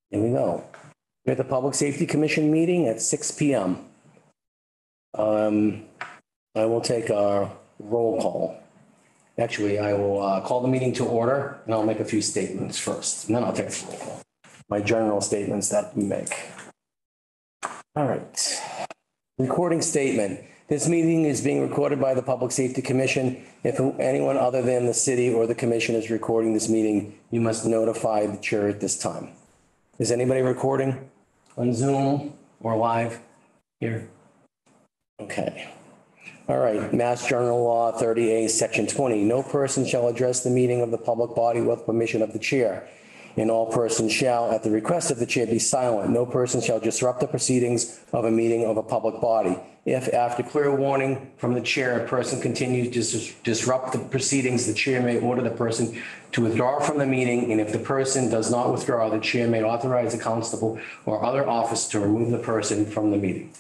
Here we go. We're at the Public Safety Commission meeting at 6 p.m. I will take a roll call. Actually, I will call the meeting to order and I'll make a few statements first, and then I'll take a roll call. My general statements that we make. All right. Recording statement. This meeting is being recorded by the Public Safety Commission. If anyone other than the city or the commission is recording this meeting, you must notify the chair at this time. Is anybody recording on Zoom or live here? Okay. All right. Mass General Law 30A, Section 20. No person shall address the meeting of the public body with permission of the chair. And all persons shall, at the request of the chair, be silent. No person shall disrupt the proceedings of a meeting of a public body. If after clear warning from the chair, a person continues to disrupt the proceedings, the chair may order the person to withdraw from the meeting. And if the person does not withdraw, the chair may authorize a constable or other officer to remove the person from the meeting.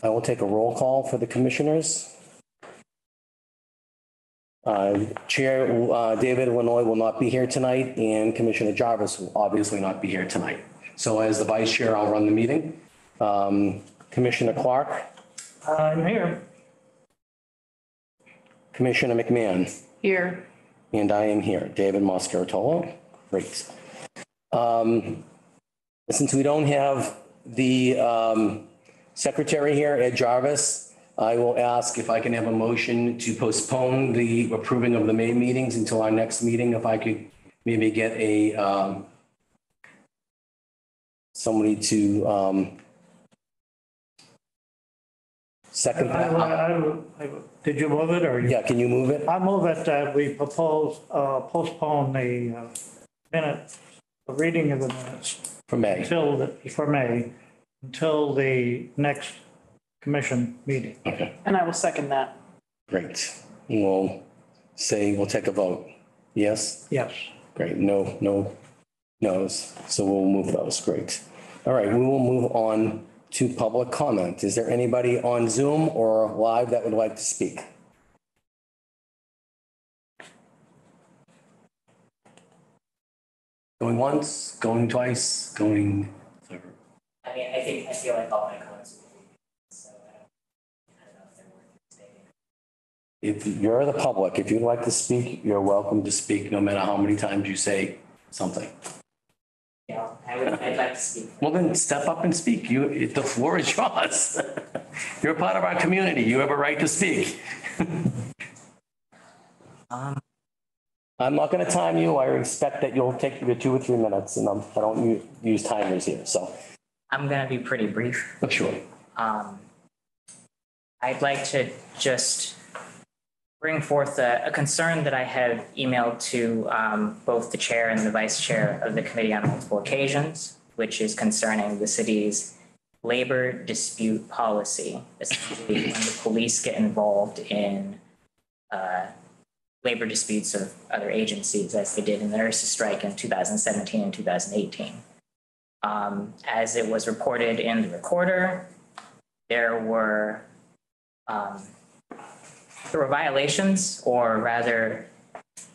I will take a roll call for the commissioners. Chair David Lanoy will not be here tonight, and Commissioner Jarvis will obviously not be here tonight. So as the vice chair, I'll run the meeting. Commissioner Clark. I'm here. Commissioner McMahon. Here. And I am here. David Moscaritolo. Great. Since we don't have the secretary here, Ed Jarvis, I will ask if I can have a motion to postpone the approving of the May meetings until our next meeting. If I could maybe get a somebody to second that. Did you move it or? Yeah, can you move it? I move it that we postpone the minute, the reading of the minutes. For May. Until the next commission meeting. Okay. And I will second that. Great. We'll take a vote. Yes? Yes. Great. No no's. So we'll move those. Great. All right. We will move on to public comment. Is there anybody on Zoom or live that would like to speak? Going once, going twice, going. I mean, I feel like all my comments will be, so I don't know if they're worth stating. If you're the public, if you'd like to speak, you're welcome to speak, no matter how many times you say something. Yeah, I'd like to speak. Well, then step up and speak. The floor is yours. You're part of our community. You have a right to speak. I'm not going to time you. I expect that you'll take your 2 or 3 minutes, and I don't use timers here, so. I'm going to be pretty brief. But sure. I'd like to just bring forth a concern that I have emailed to both the chair and the vice chair of the committee on multiple occasions, which is concerning the city's labor dispute policy, essentially when the police get involved in labor disputes of other agencies, as they did in the nurses' strike in 2017 and 2018. As it was reported in the recorder, there were violations, or rather,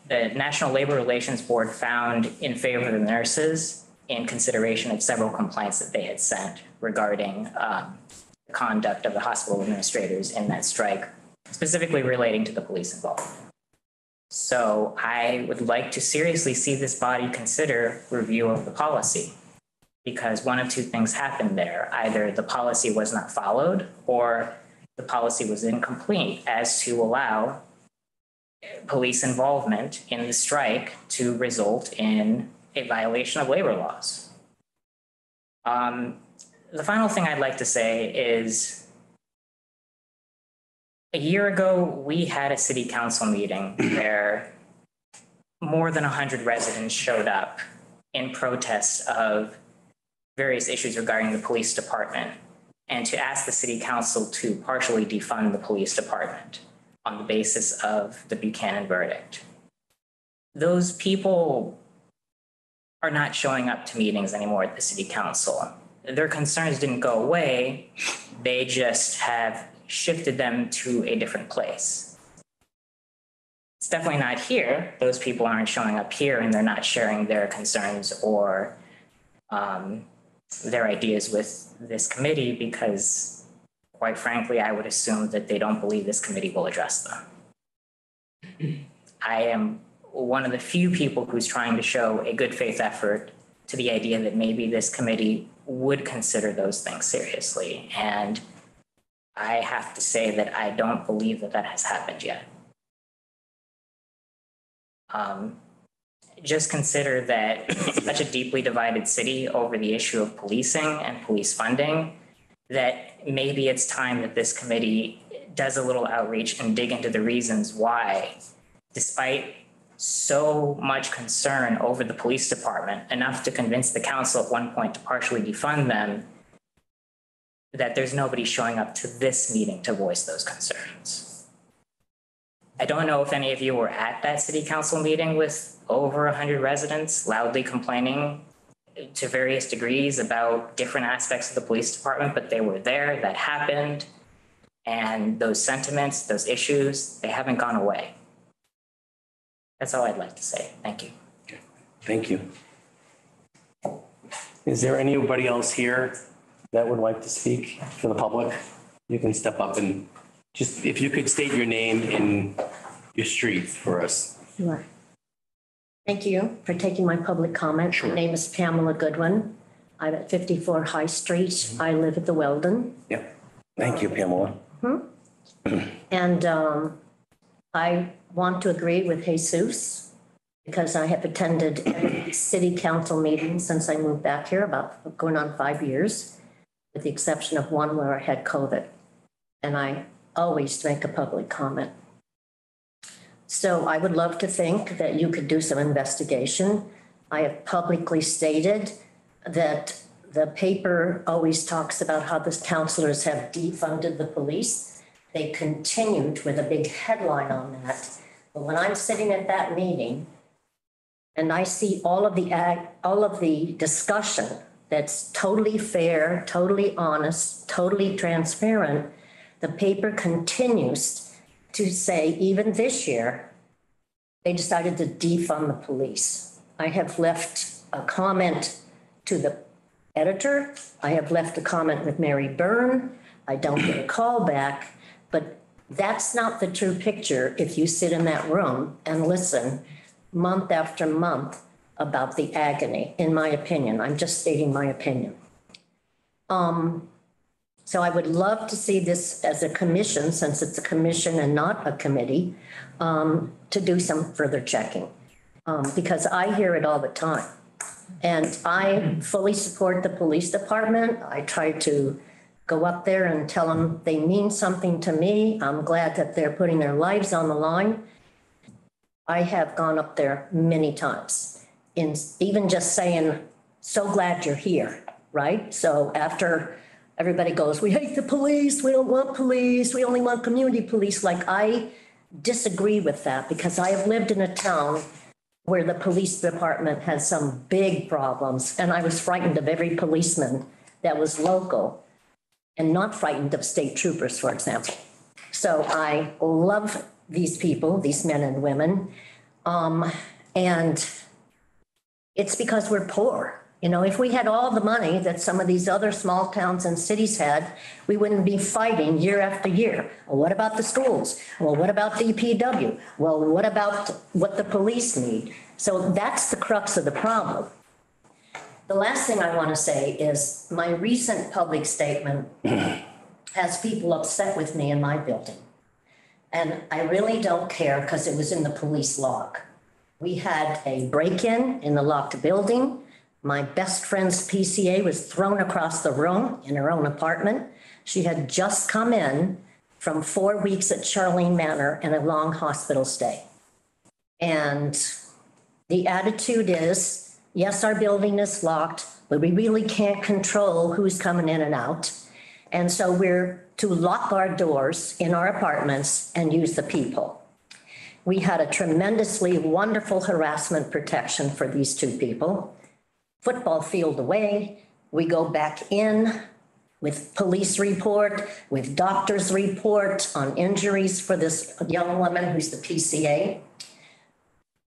the National Labor Relations Board found in favor of the nurses in consideration of several complaints that they had sent regarding the conduct of the hospital administrators in that strike, specifically relating to the police involvement. So I would like to seriously see this body consider review of the policy, because one of two things happened there. Either the policy was not followed, or the policy was incomplete as to allow police involvement in the strike to result in a violation of labor laws. The final thing I'd like to say is, a year ago, we had a city council meeting where more than 100 residents showed up in protest of various issues regarding the police department, and to ask the city council to partially defund the police department on the basis of the Buchanan verdict. Those people are not showing up to meetings anymore at the city council. Their concerns didn't go away, they just have shifted them to a different place. It's definitely not here. Those people aren't showing up here and they're not sharing their concerns or their ideas with this committee because, quite frankly, I would assume that they don't believe this committee will address them. I am one of the few people who's trying to show a good faith effort to the idea that maybe this committee would consider those things seriously. And I have to say that I don't believe that that has happened yet. Just consider that it's such a deeply divided city over the issue of policing and police funding that maybe it's time that this committee does a little outreach and dig into the reasons why, despite so much concern over the police department, enough to convince the council at one point to partially defund them, that there's nobody showing up to this meeting to voice those concerns. I don't know if any of you were at that city council meeting with over 100 residents loudly complaining to various degrees about different aspects of the police department, but they were there, that happened. And those sentiments, those issues, they haven't gone away. That's all I'd like to say. Thank you. Thank you. Is there anybody else here that would like to speak for the public? You can step up and just, if you could state your name and your street for us. Sure. Thank you for taking my public comment. Sure. My name is Pamela Goodwin. I'm at 54 High Street. I live at the Weldon. Yep. Thank you, Pamela. And I want to agree with Jesus because I have attended every city council meeting since I moved back here, about going on 5 years, with the exception of one where I had COVID. And I always make a public comment. So I would love to think that you could do some investigation. I have publicly stated that the paper always talks about how the councilors have defunded the police. They continued with a big headline on that. But when I'm sitting at that meeting and I see all of the discussion that's totally fair, totally honest, totally transparent, the paper continues to say, even this year, they decided to defund the police. I have left a comment to the editor. I have left a comment with Mary Byrne. I don't get a call back, but that's not the true picture if you sit in that room and listen month after month about the agony, in my opinion. I'm just stating my opinion. So I would love to see this as a commission, since it's a commission and not a committee, to do some further checking, because I hear it all the time. And I fully support the police department. I try to go up there and tell them they mean something to me. I'm glad that they're putting their lives on the line. I have gone up there many times, in even just saying, so glad you're here, right? So after everybody goes, we hate the police, we don't want police, we only want community police. Like, I disagree with that because I have lived in a town where the police department has some big problems, and I was frightened of every policeman that was local and not frightened of state troopers, for example. So I love these people, these men and women, and it's because we're poor. You know, if we had all the money that some of these other small towns and cities had, we wouldn't be fighting year after year. Well, what about the schools? Well, what about DPW? Well, what about what the police need? So that's the crux of the problem. The last thing I want to say is my recent public statement has people upset with me in my building. And I really don't care because it was in the police log. We had a break-in in the locked building. My best friend's PCA was thrown across the room in her own apartment. She had just come in from 4 weeks at Charlene Manor and a long hospital stay. And the attitude is, yes, our building is locked, but we really can't control who's coming in and out. And so we're to lock our doors in our apartments and use the people. We had a tremendously wonderful harassment protection for these two people. Football field away, we go back in, with police report, with doctor's report on injuries for this young woman who's the PCA.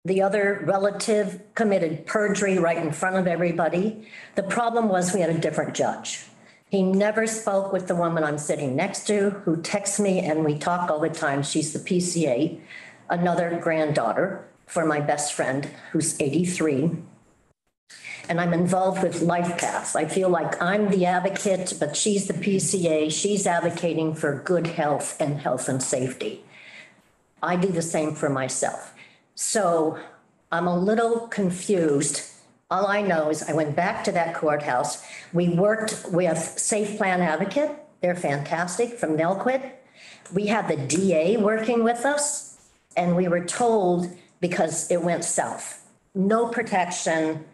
The other relative committed perjury right in front of everybody. The problem was we had a different judge. He never spoke with the woman I'm sitting next to, who texts me and we talk all the time. She's the PCA, another granddaughter for my best friend who's 83. And I'm involved with Life Path. I feel like I'm the advocate, but she's the PCA. She's advocating for good health and safety. I do the same for myself. So I'm a little confused. All I know is I went back to that courthouse. We worked with Safe Plan Advocate. They're fantastic from Nelquit. We had the DA working with us, and we were told because it went south, no protection.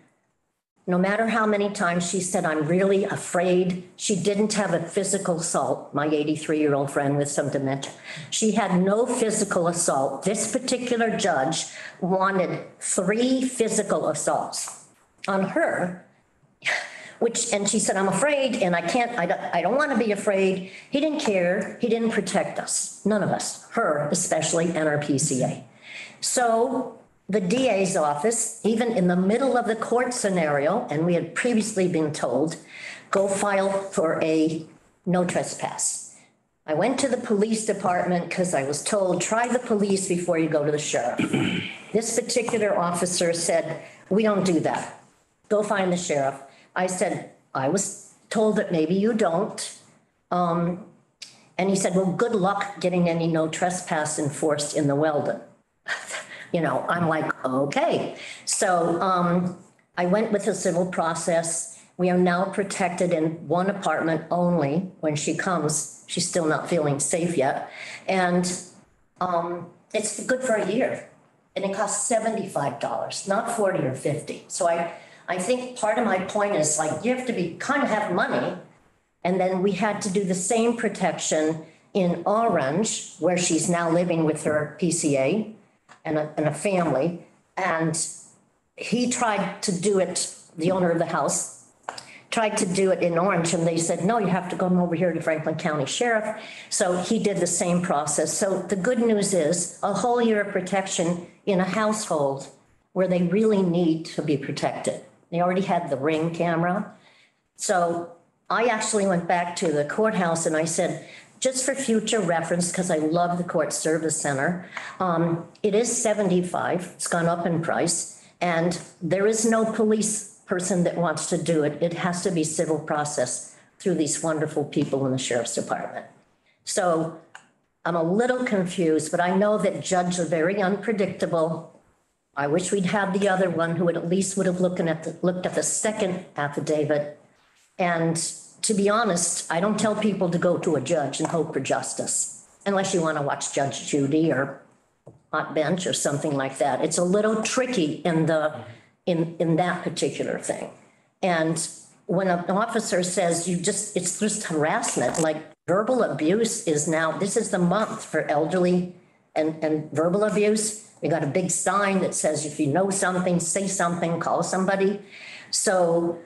No matter how many times she said, I'm really afraid. She didn't have a physical assault, my 83-year-old friend with some dementia. She had no physical assault. This particular judge wanted 3 physical assaults on her, and she said, I'm afraid and I don't want to be afraid. He didn't care. He didn't protect us, none of us, her especially, and our PCA. So the DA's office, even in the middle of the court scenario, and we had previously been told, go file for a no trespass. I went to the police department because I was told, try the police before you go to the sheriff. This particular officer said, we don't do that. Go find the sheriff. I said, I was told that maybe you don't. And he said, well, good luck getting any no trespass enforced in the Weldon. You know, I'm like, okay. So I went with the civil process. We are now protected in one apartment only. When she comes, she's still not feeling safe yet. And it's good for a year. And it costs $75, not 40 or 50. So I think part of my point is like, you have to kind of have money. And then we had to do the same protection in Orange, where she's now living with her PCA. And a family, and he tried to do it, the owner of the house, tried to do it in Orange, and they said, no, you have to come over here to Franklin County Sheriff. So he did the same process. So the good news is a whole year of protection in a household where they really need to be protected. They already had the Ring camera. So I actually went back to the courthouse and I said, just for future reference, because I love the court service center, it is $75. It's gone up in price, and there is no police person that wants to do it. It has to be civil process through these wonderful people in the sheriff's department. So I'm a little confused, but I know that judges are very unpredictable. I wish we'd had the other one who at least would have looked at the second affidavit. And to be honest, I don't tell people to go to a judge and hope for justice, unless you want to watch Judge Judy or Hot Bench or something like that. It's a little tricky in that particular thing. And when an officer says it's just harassment, like verbal abuse is now, this is the month for elderly and verbal abuse. We got a big sign that says, if you know something, say something, call somebody. So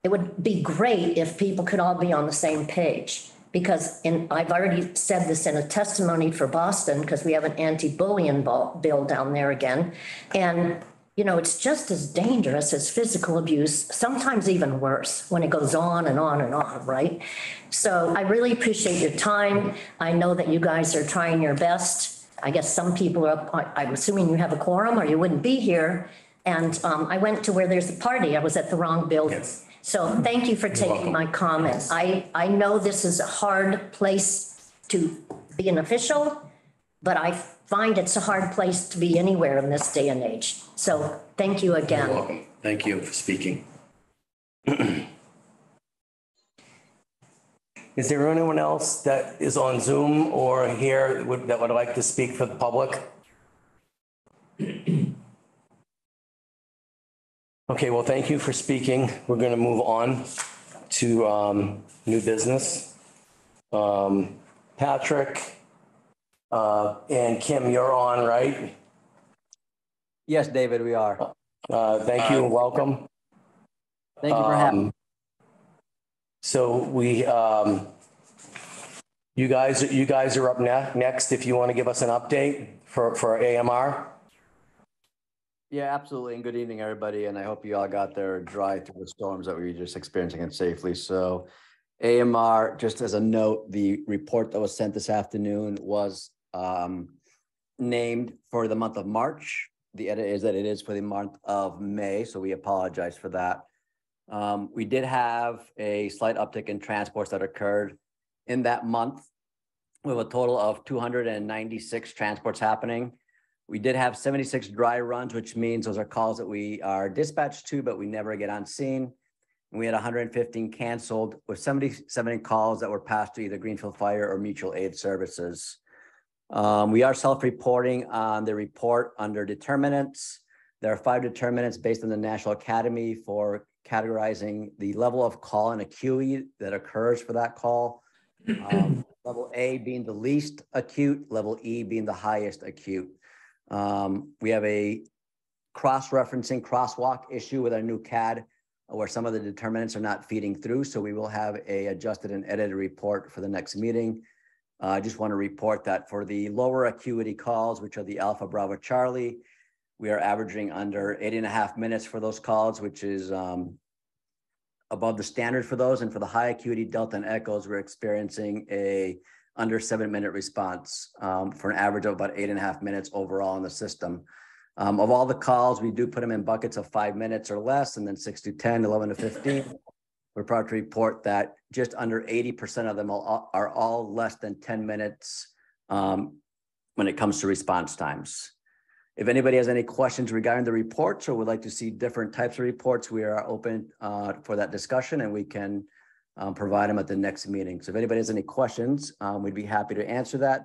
it would be great if people could all be on the same page, because I've already said this in a testimony for Boston, because we have an anti-bullying bill down there again. And, you know, it's just as dangerous as physical abuse, sometimes even worse when it goes on and on and on, right? So I really appreciate your time. I know that you guys are trying your best. I guess some people are, I'm assuming you have a quorum or you wouldn't be here. And I went to where there's a party. I was at the wrong building. Yes. So thank you for taking my comments. I know this is a hard place to be an official, but I find it's a hard place to be anywhere in this day and age. So thank you again. You're welcome. Thank you for speaking. Is there anyone else that is on Zoom or here that would like to speak for the public? Okay, well, thank you for speaking. We're going to move on to new business. Patrick and Kim, you're on, right? Yes, David, we are. Thank you and welcome. Thank you for having me. So you guys are up next if you want to give us an update for AMR. Yeah, absolutely. And good evening, everybody. And I hope you all got there dry through the storms that we were just experiencing it safely. So AMR, just as a note, the report that was sent this afternoon was named for the month of March. The edit is that it is for the month of May. So we apologize for that. We did have a slight uptick in transports that occurred in that month. We have a total of 296 transports happening. We did have 76 dry runs, which means those are calls that we are dispatched to, but we never get on scene. And we had 115 canceled with 77 calls that were passed to either Greenfield Fire or Mutual Aid Services. We are self-reporting on the report under determinants. There are 5 determinants based on the National Academy for categorizing the level of call and acuity that occurs for that call. Level A being the least acute, level E being the highest acute. We have a cross-referencing crosswalk issue with our new CAD where some of the determinants are not feeding through. So we will have a adjusted and edited report for the next meeting. I just want to report that for the lower acuity calls, which are the Alpha Bravo Charlie, we are averaging under 8.5 minutes for those calls, which is above the standard for those. And for the high acuity Delta and Echoes, we're experiencing a under 7-minute response for an average of about 8.5 minutes overall in the system. Of all the calls, we do put them in buckets of 5 minutes or less, and then 6 to 10, 11 to 15. We're proud to report that just under 80% of them are all less than 10 minutes when it comes to response times. If anybody has any questions regarding the reports or would like to see different types of reports, we are open for that discussion, and we can provide them at the next meeting. So if anybody has any questions, we'd be happy to answer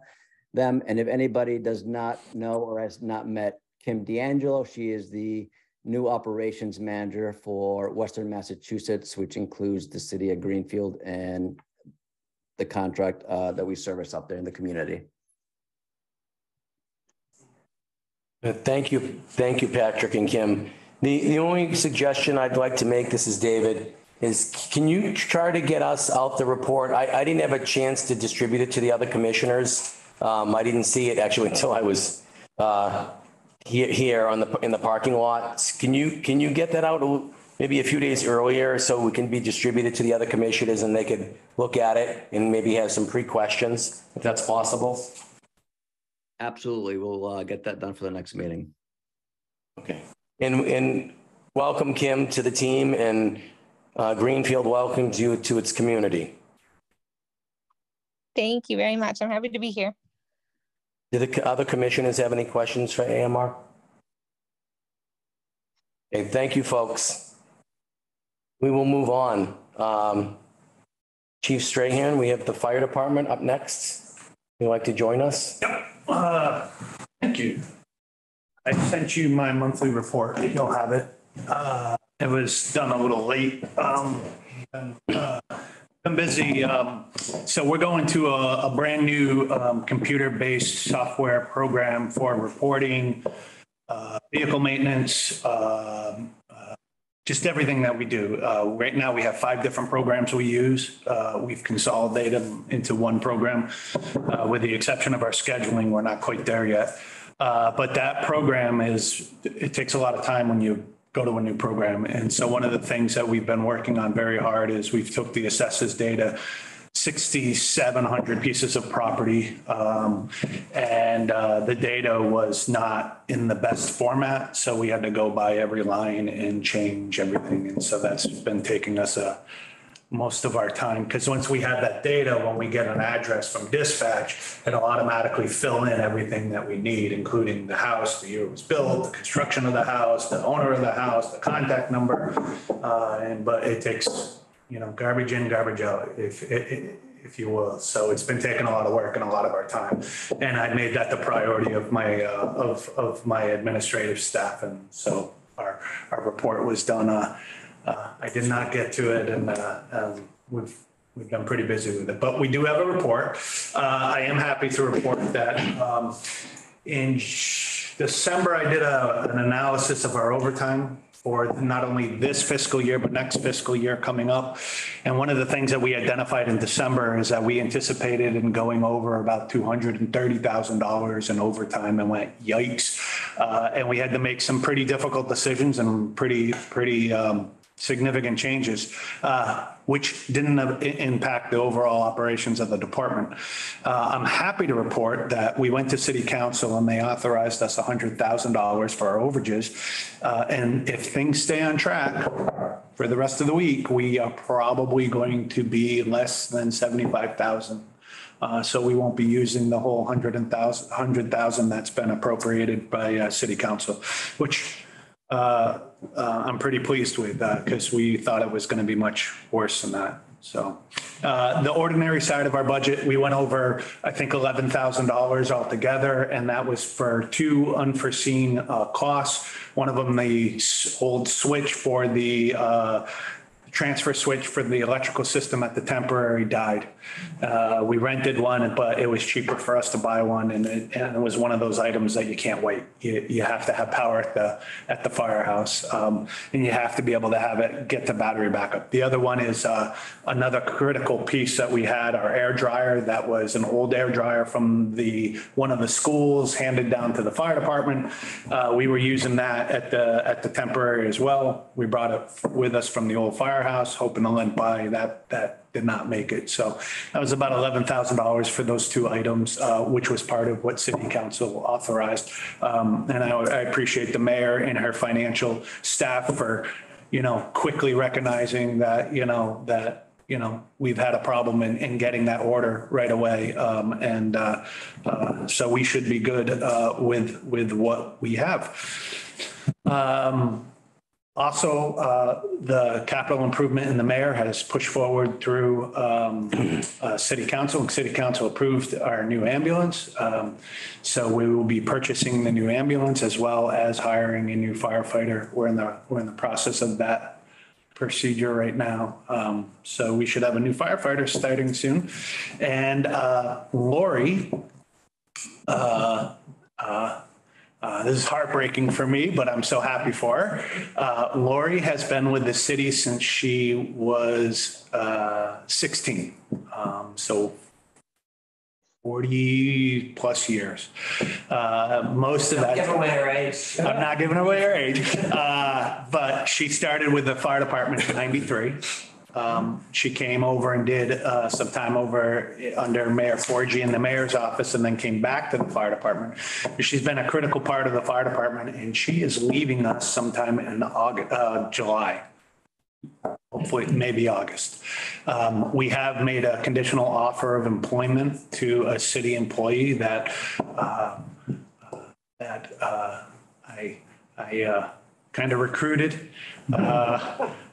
them. And if anybody does not know or has not met Kim D'Angelo, she is the new operations manager for Western Massachusetts, which includes the city of Greenfield and the contract that we service up there in the community. Thank you, Patrick and Kim. The only suggestion I'd like to make, this is David, is can you try to get us out the report? I didn't have a chance to distribute it to the other commissioners. I didn't see it actually until I was here in the parking lot. Can you get that out maybe a few days earlier so we can be distributed to the other commissioners and they could look at it and maybe have some pre-questions if that's possible? Absolutely. We'll get that done for the next meeting. Okay. And welcome, Kim, to the team, and Greenfield welcomes you to its community. Thank you very much. I'm happy to be here. Do the other commissioners have any questions for AMR? Okay, thank you, folks. We will move on. Chief Strahan, we have the fire department up next. Would you like to join us? Yep. Thank you. I sent you my monthly report. You'll have it. It was done a little late. I'm busy. So we're going to a brand new computer-based software program for reporting, vehicle maintenance, just everything that we do. Right now we have 5 different programs we use. We've consolidated them into one program. With the exception of our scheduling, we're not quite there yet. But that program it takes a lot of time when you go to a new program. And so one of the things that we've been working on very hard is we've took the assessors data, 6,700 pieces of property, and the data was not in the best format. So we had to go by every line and change everything. And so that's been taking us most of our time, because once we have that data, when we get an address from dispatch, it'll automatically fill in everything that we need, including the house, the year it was built, the construction of the house, the owner of the house, the contact number. But it takes, garbage in, garbage out, if you will. So it's been taking a lot of work and a lot of our time. And I made that the priority of my my administrative staff. And so our report was done. I did not get to it, and we've been pretty busy with it. But we do have a report. I am happy to report that in December I did an analysis of our overtime for not only this fiscal year, but next fiscal year coming up. And one of the things that we identified in December is that we anticipated in going over about $230,000 in overtime and went, yikes. And we had to make some pretty difficult decisions and pretty significant changes, which didn't impact the overall operations of the department. I'm happy to report that we went to city council and they authorized us $100,000 for our overages. And if things stay on track for the rest of the week, we are probably going to be less than 75,000. So we won't be using the whole 100,000 that's been appropriated by city council, which I'm pretty pleased with that because we thought it was going to be much worse than that. So the ordinary side of our budget, we went over, I think, $11,000 altogether, and that was for two unforeseen costs. One of them, the old switch for the transfer switch for the electrical system at the temporary died. We rented one, but it was cheaper for us to buy one, and it was one of those items that you can't wait. You have to have power at the firehouse, and you have to be able to have it get the battery backup. The other one is another critical piece that we had, our air dryer. That was an old air dryer from one of the schools handed down to the fire department. We were using that at the temporary as well. We brought it with us from the old firehouse, hoping to lend by that did not make it. So that was about $11,000 for those two items, which was part of what city council authorized. And I appreciate the mayor and her financial staff for, quickly recognizing that, we've had a problem in getting that order right away. So we should be good with what we have. Also, the capital improvement in the mayor has pushed forward through city council, and city council approved our new ambulance. So we will be purchasing the new ambulance as well as hiring a new firefighter. We're in the process of that procedure right now. So we should have a new firefighter starting soon. And Lori, this is heartbreaking for me, but I'm so happy for her. Lori has been with the city since she was 16. So 40 plus years. Most of that. Give away her age. I'm not giving away her age. But she started with the fire department in 93. She came over and did some time over under Mayor Forgy in the mayor's office and then came back to the fire department. She's been a critical part of the fire department, and she is leaving us sometime in July. Hopefully, maybe August. We have made a conditional offer of employment to a city employee that I kind of recruited.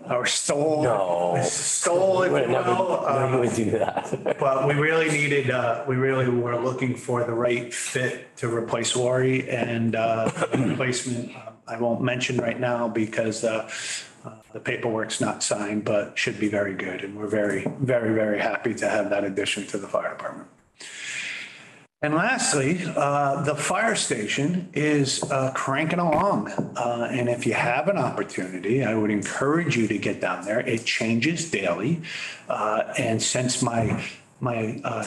Or stole, if you will. would do that. But we really were looking for the right fit to replace Lori, and replacement, I won't mention right now because the paperwork's not signed, but should be very good. And we're very, very, very happy to have that addition to the fire department. And lastly, the fire station is cranking along. And if you have an opportunity, I would encourage you to get down there. It changes daily. And since my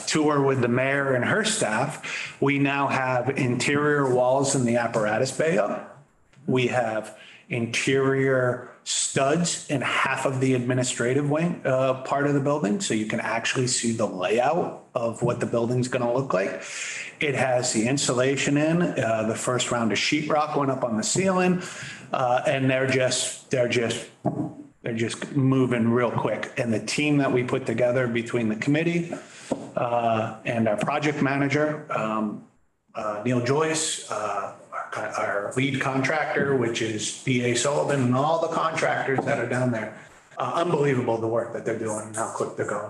tour with the mayor and her staff, we now have interior walls in the apparatus bay up. We have interior studs in half of the administrative wing part of the building, so you can actually see the layout of what the building's going to look like. It has the insulation in. The first round of sheetrock went up on the ceiling, and they're just moving real quick. And the team that we put together between the committee and our project manager, Neil Joyce, our lead contractor, which is B.A. Sullivan, and all the contractors that are down there. Unbelievable the work that they're doing and how quick they're going.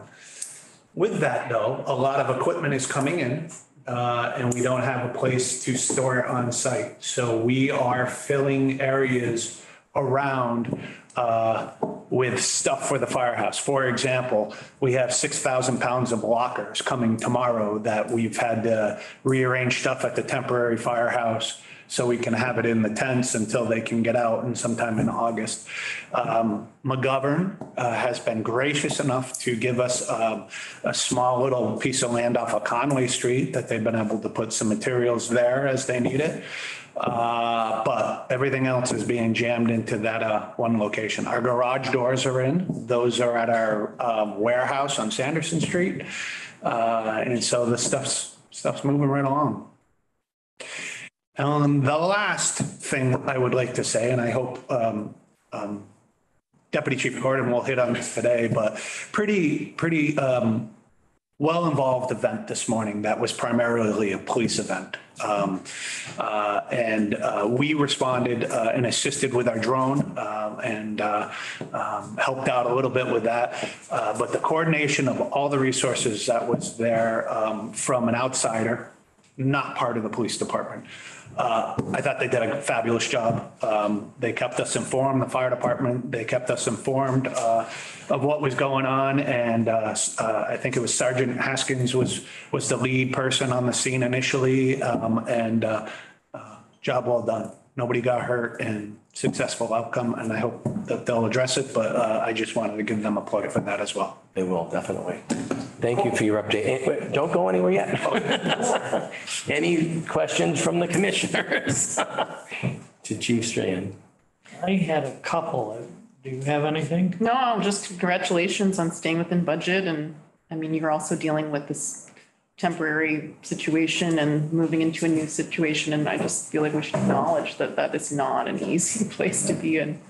With that, though, a lot of equipment is coming in, and we don't have a place to store it on site. So we are filling areas around with stuff for the firehouse. For example, we have 6,000 pounds of lockers coming tomorrow that we've had to rearrange stuff at the temporary firehouse so we can have it in the tents until they can get out and sometime in August. McGovern has been gracious enough to give us a small little piece of land off of Conway Street that they've been able to put some materials there as they need it. But everything else is being jammed into that one location. Our garage doors are in. Those are at our warehouse on Sanderson Street. And so the stuff's moving right along. The last thing I would like to say, and I hope Deputy Chief Gordon will hit on this today, but pretty well-involved event this morning that was primarily a police event. We responded and assisted with our drone and helped out a little bit with that. But the coordination of all the resources that was there from an outsider, not part of the police department. I thought they did a fabulous job. They kept us informed, the fire department, they kept us informed of what was going on. And I think it was Sergeant Haskins was the lead person on the scene initially. Job well done. Nobody got hurt and successful outcome. And I hope that they'll address it, but I just wanted to give them a plug for that as well. They will, definitely. Thank you for your update. Wait, don't go anywhere yet. Any questions from the commissioners to Chief Strand? I had a couple. Do you have anything? No, just congratulations on staying within budget. And I mean, you're also dealing with this temporary situation and moving into a new situation. And I just feel like we should acknowledge that that is not an easy place to be in.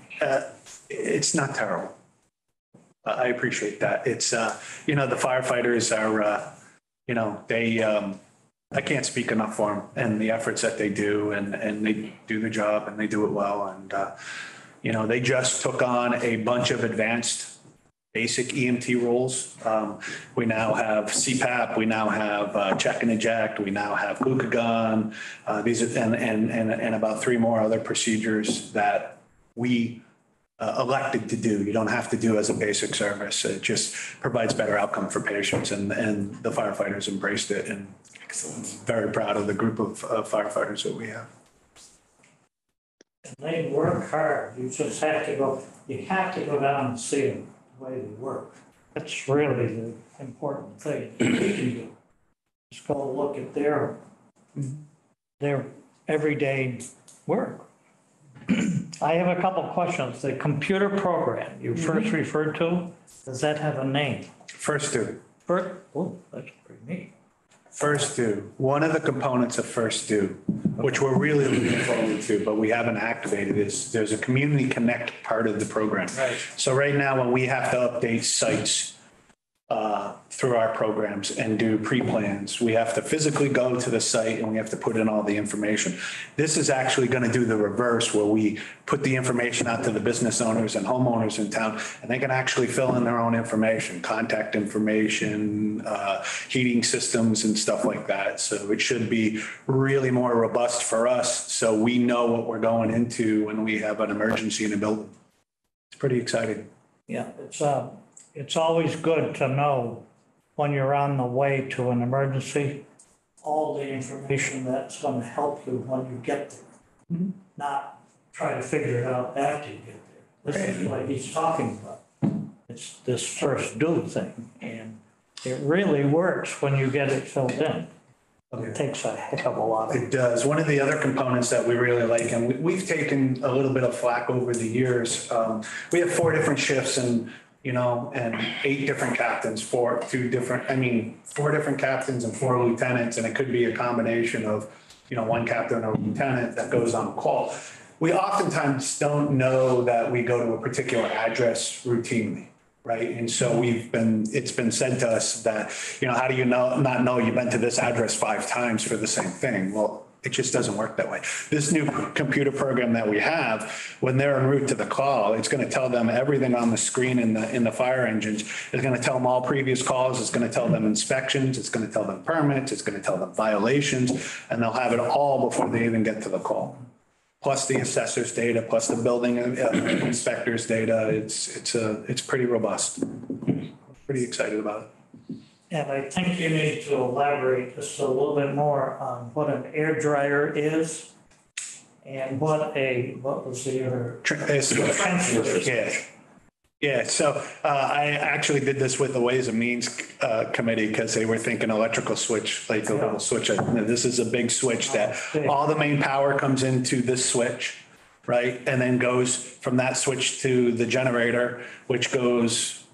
It's not terrible. I appreciate that. It's, the firefighters are, they, I can't speak enough for them and the efforts that they do and they do the job and they do it well. And, they just took on a bunch of advanced basic EMT roles. We now have CPAP. We now have check and eject. We now have glucagon. These are, and about 3 more other procedures that we elected to do. You don't have to do as a basic service. It just provides better outcome for patients, and the firefighters embraced it. And very proud of the group of firefighters that we have. And they work hard. You just have to go. You have to go down and see them the way they work. That's really the important thing we can do. Just go look at their everyday work. I have a couple of questions. The computer program you first referred to, does that have a name? First Due. Oh, that's pretty neat. First Due. One of the components of First Due, which we're really looking forward to, but we haven't activated, is there's a community connect part of the program. Right. So right now, when we have to update sites through our programs and do pre-plans, we have to physically go to the site and we have to put in all the information. This is actually going to do the reverse, where we put the information out to the business owners and homeowners in town, and they can actually fill in their own information, contact information, heating systems and stuff like that. So it should be really more robust for us, so we know what we're going into when we have an emergency in a building. It's pretty exciting. Yeah, it's always good to know when you're on the way to an emergency, all the information that's going to help you when you get there. Not try to figure it out after you get there. This is what he's talking about. It's this First Due thing, and it really works when you get it filled in. But it takes a heck of a lot. It does. One of the other components that we really like, and we've taken a little bit of flack over the years. We have 4 different shifts and 8 different captains, 4 different captains and 4 lieutenants, and it could be a combination of, 1 captain or lieutenant that goes on call. We oftentimes don't know that we go to a particular address routinely, right? And so it's been said to us that, how do you not know you've been to this address 5 times for the same thing? Well, it just doesn't work that way. This new computer program that we have, when they're en route to the call, it's going to tell them everything on the screen in the fire engines. It's going to tell them all previous calls. It's going to tell them inspections. It's going to tell them permits. It's going to tell them violations, and they'll have it all before they even get to the call. Plus the assessor's data, plus the building inspector's data. It's pretty robust. Pretty excited about it. And I think you need to elaborate just a little bit more on what an air dryer is And what was the other? Yeah. Yeah, so I actually did this with the Ways and Means Committee because they were thinking electrical switch, like a little switch. This is a big switch that all the main power comes into this switch, right? And then goes from that switch to the generator, which goes,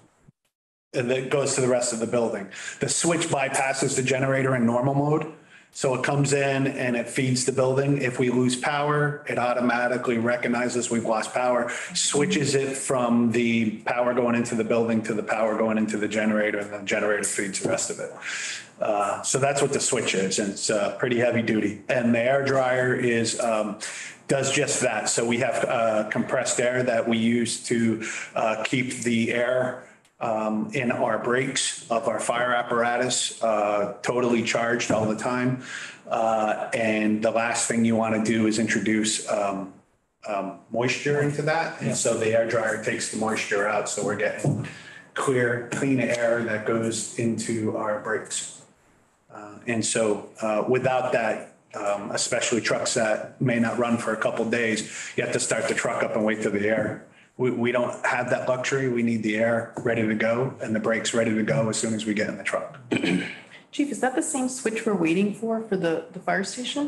and then goes to the rest of the building. The switch bypasses the generator in normal mode. So it comes in and it feeds the building. If we lose power, it automatically recognizes we've lost power, switches it from the power going into the building to the power going into the generator, and the generator feeds the rest of it. So that's what the switch is, and it's pretty heavy duty. And the air dryer does just that. So we have compressed air that we use to keep the air in our brakes of our fire apparatus, totally charged all the time. And the last thing you want to do is introduce moisture into that. And so the air dryer takes the moisture out. So we're getting clean air that goes into our brakes. And so without that, especially trucks that may not run for a couple of days, you have to start the truck up and wait till the air. We don't have that luxury. We need the air ready to go and the brakes ready to go as soon as we get in the truck. Chief, is that the same switch we're waiting for the fire station?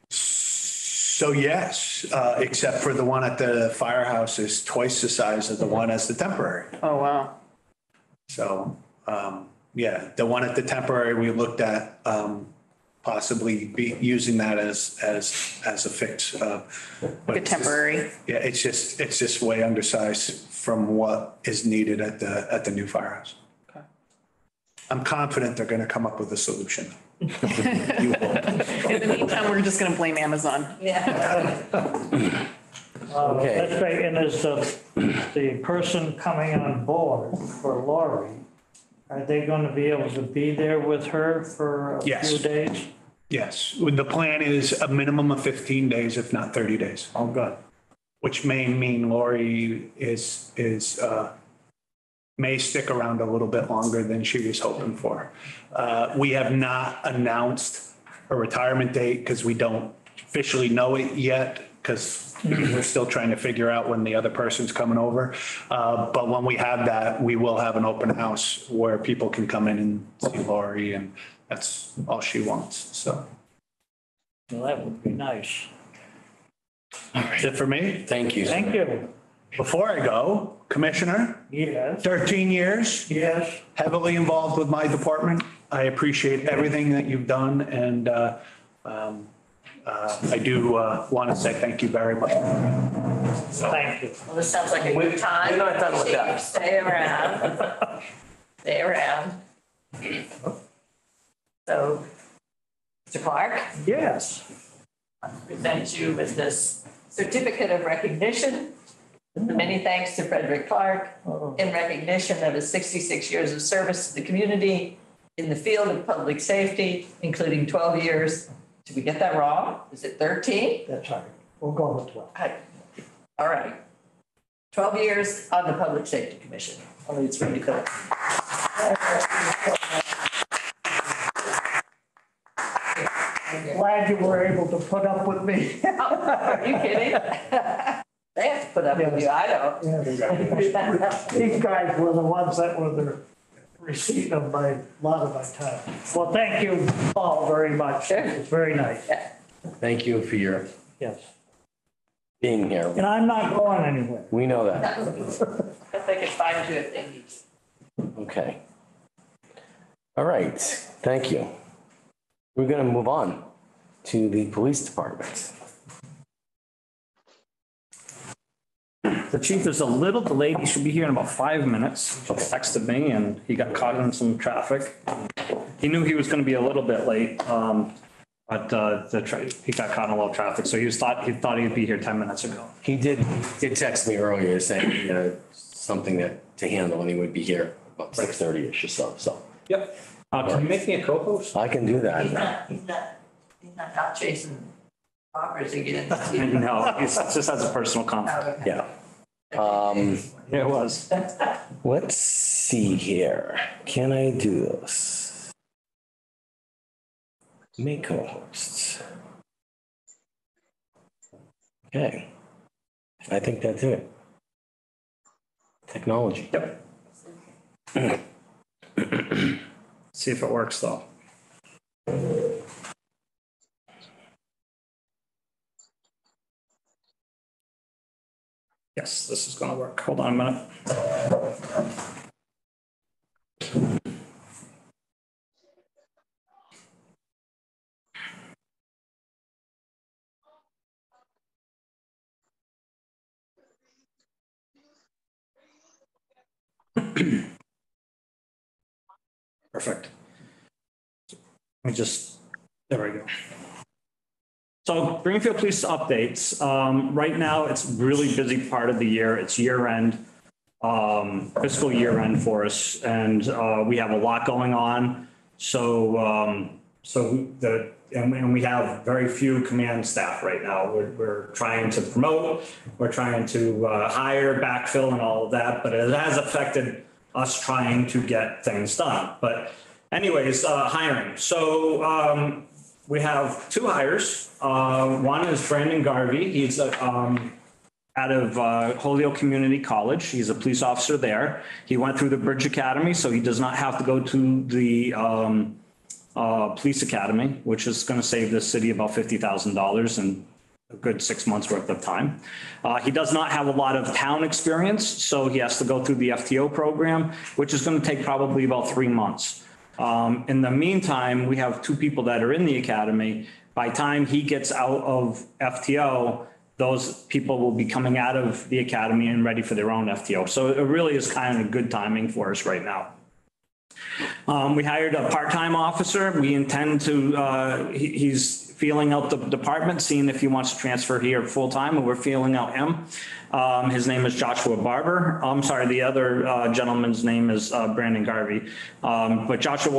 So yes, except for the one at the firehouse is twice the size of the one as the temporary. Oh, wow. So, yeah, the one at the temporary, we looked at possibly be using that as a fix. Like a temporary. Yeah, it's just way undersized from what is needed at the new firehouse. Okay. I'm confident they're going to come up with a solution. You will. In the meantime, we're just going to blame Amazon. Yeah. Okay. That's right, and is the person coming on board for Lori, are they going to be able to be there with her for a Yes. few days? Yes, the plan is a minimum of 15 days, if not 30 days. Oh, good. Which may mean Lori may stick around a little bit longer than she was hoping for. We have not announced a retirement date because we don't officially know it yet, because we're still trying to figure out when the other person's coming over. But when we have that, we will have an open house where people can come in and see Lori, and that's all she wants, so. Well, that would be nice. That's it for me. Thank you. Thank you. Before I go, Commissioner, Yes, 13 years, yes. heavily involved with my department. I appreciate everything that you've done, and I do want to say thank you very much. Thank you. Well, this sounds like a good time. We're not done with that. Stay around. Stay around. So, Mr. Clark, Yes. I present you with this certificate of recognition. Many thanks to Frederick Clark in recognition of his 66 years of service to the community in the field of public safety, including 12 years. Did we get that wrong? Is it 13? That's all right. We'll go with 12. All right. 12 years on the Public Safety Commission. Only it's really cool. Glad you were able to put up with me. Are you kidding? They have to put up with you. I don't. These guys were the ones that were the receipt of a lot of my time. Well, thank you all very much. Sure. It's very nice. Thank you for your Yes. being here. And I'm not going anywhere. We know that. If they can find you if they need you. Okay. All right, thank you. We're going to move on to the police department. The chief is a little delayed. He should be here in about 5 minutes. He just texted me and he got caught in some traffic. He knew he was going to be a little bit late, but he got caught in a little traffic. So he thought he'd be here 10 minutes ago. He did text me earlier saying he had something to handle and he would be here about 6:30-ish or so. Yep. Can you make me a co-host? I can do He's that. not out chasing robbers again. No, he just has a personal conflict. Yeah. Yeah, it was. Let's see here. Can I do this? Make co-hosts. Okay. I think that's it. Technology. Yep. See if it works though. Yes, this is gonna work. Hold on a minute. Perfect. Let me just, there we go. So Greenfield Police updates. Right now, it's a really busy part of the year. It's year end, fiscal year end for us, and we have a lot going on. And we have very few command staff right now. We're trying to promote, we're trying to hire, backfill, and all of that, but it has affected us trying to get things done. But anyways, hiring. So we have two hires. One is Brandon Garvey. He's out of Holyoke Community College. He's a police officer there. He went through the Bridge Academy, so he does not have to go to the police academy, which is going to save the city about $50,000 in a good 6 months worth of time. He does not have a lot of town experience, so he has to go through the FTO program, which is going to take probably about 3 months. In the meantime, we have two people that are in the academy. By the time he gets out of FTO, those people will be coming out of the academy and ready for their own FTO. So it really is kind of good timing for us right now. We hired a part-time officer. We intend to, he's feeling out the department, seeing if he wants to transfer here full-time, and we're feeling out him. His name is Joshua Barber. I'm sorry, the other gentleman's name is Brandon Garvey. But Joshua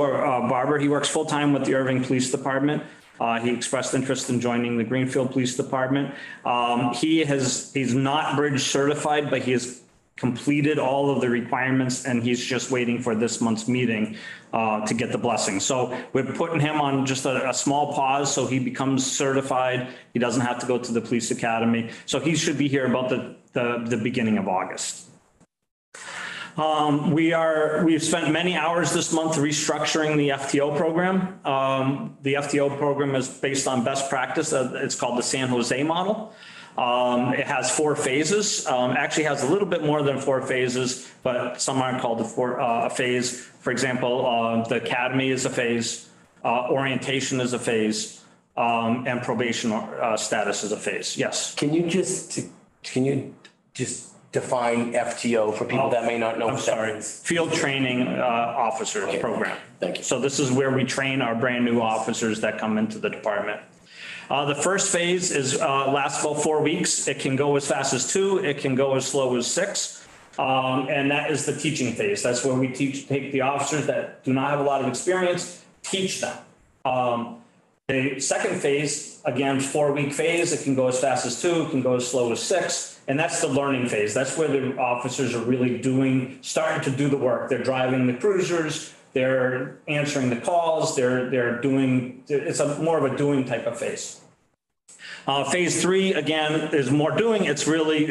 Barber, he works full-time with the Irving Police Department. He expressed interest in joining the Greenfield Police Department. He's not bridge certified, but he has completed all of the requirements, and he's just waiting for this month's meeting to get the blessing. So we're putting him on just a small pause so he becomes certified. He doesn't have to go to the police academy. So he should be here about the beginning of August. We've spent many hours this month restructuring the FTO program. The FTO program is based on best practice. It's called the San Jose model. It has 4 phases. Actually has a little bit more than 4 phases, but some aren't called a phase. For example, the academy is a phase, orientation is a phase, and probation status is a phase. Yes. Can you just define FTO for people that may not know? I'm sorry. Field Training Officers Program. Thank you. So this is where we train our brand new officers that come into the department. The first phase is lasts about 4 weeks. It can go as fast as 2. It can go as slow as 6. And that is the teaching phase. That's where we take the officers that do not have a lot of experience, teach them. The second phase, again, 4-week phase. It can go as fast as 2. It can go as slow as 6. And that's the learning phase. That's where the officers are really starting to do the work. They're driving the cruisers. They're answering the calls. They're doing. It's more of a doing type of phase. Phase 3, again, is more doing. It's really,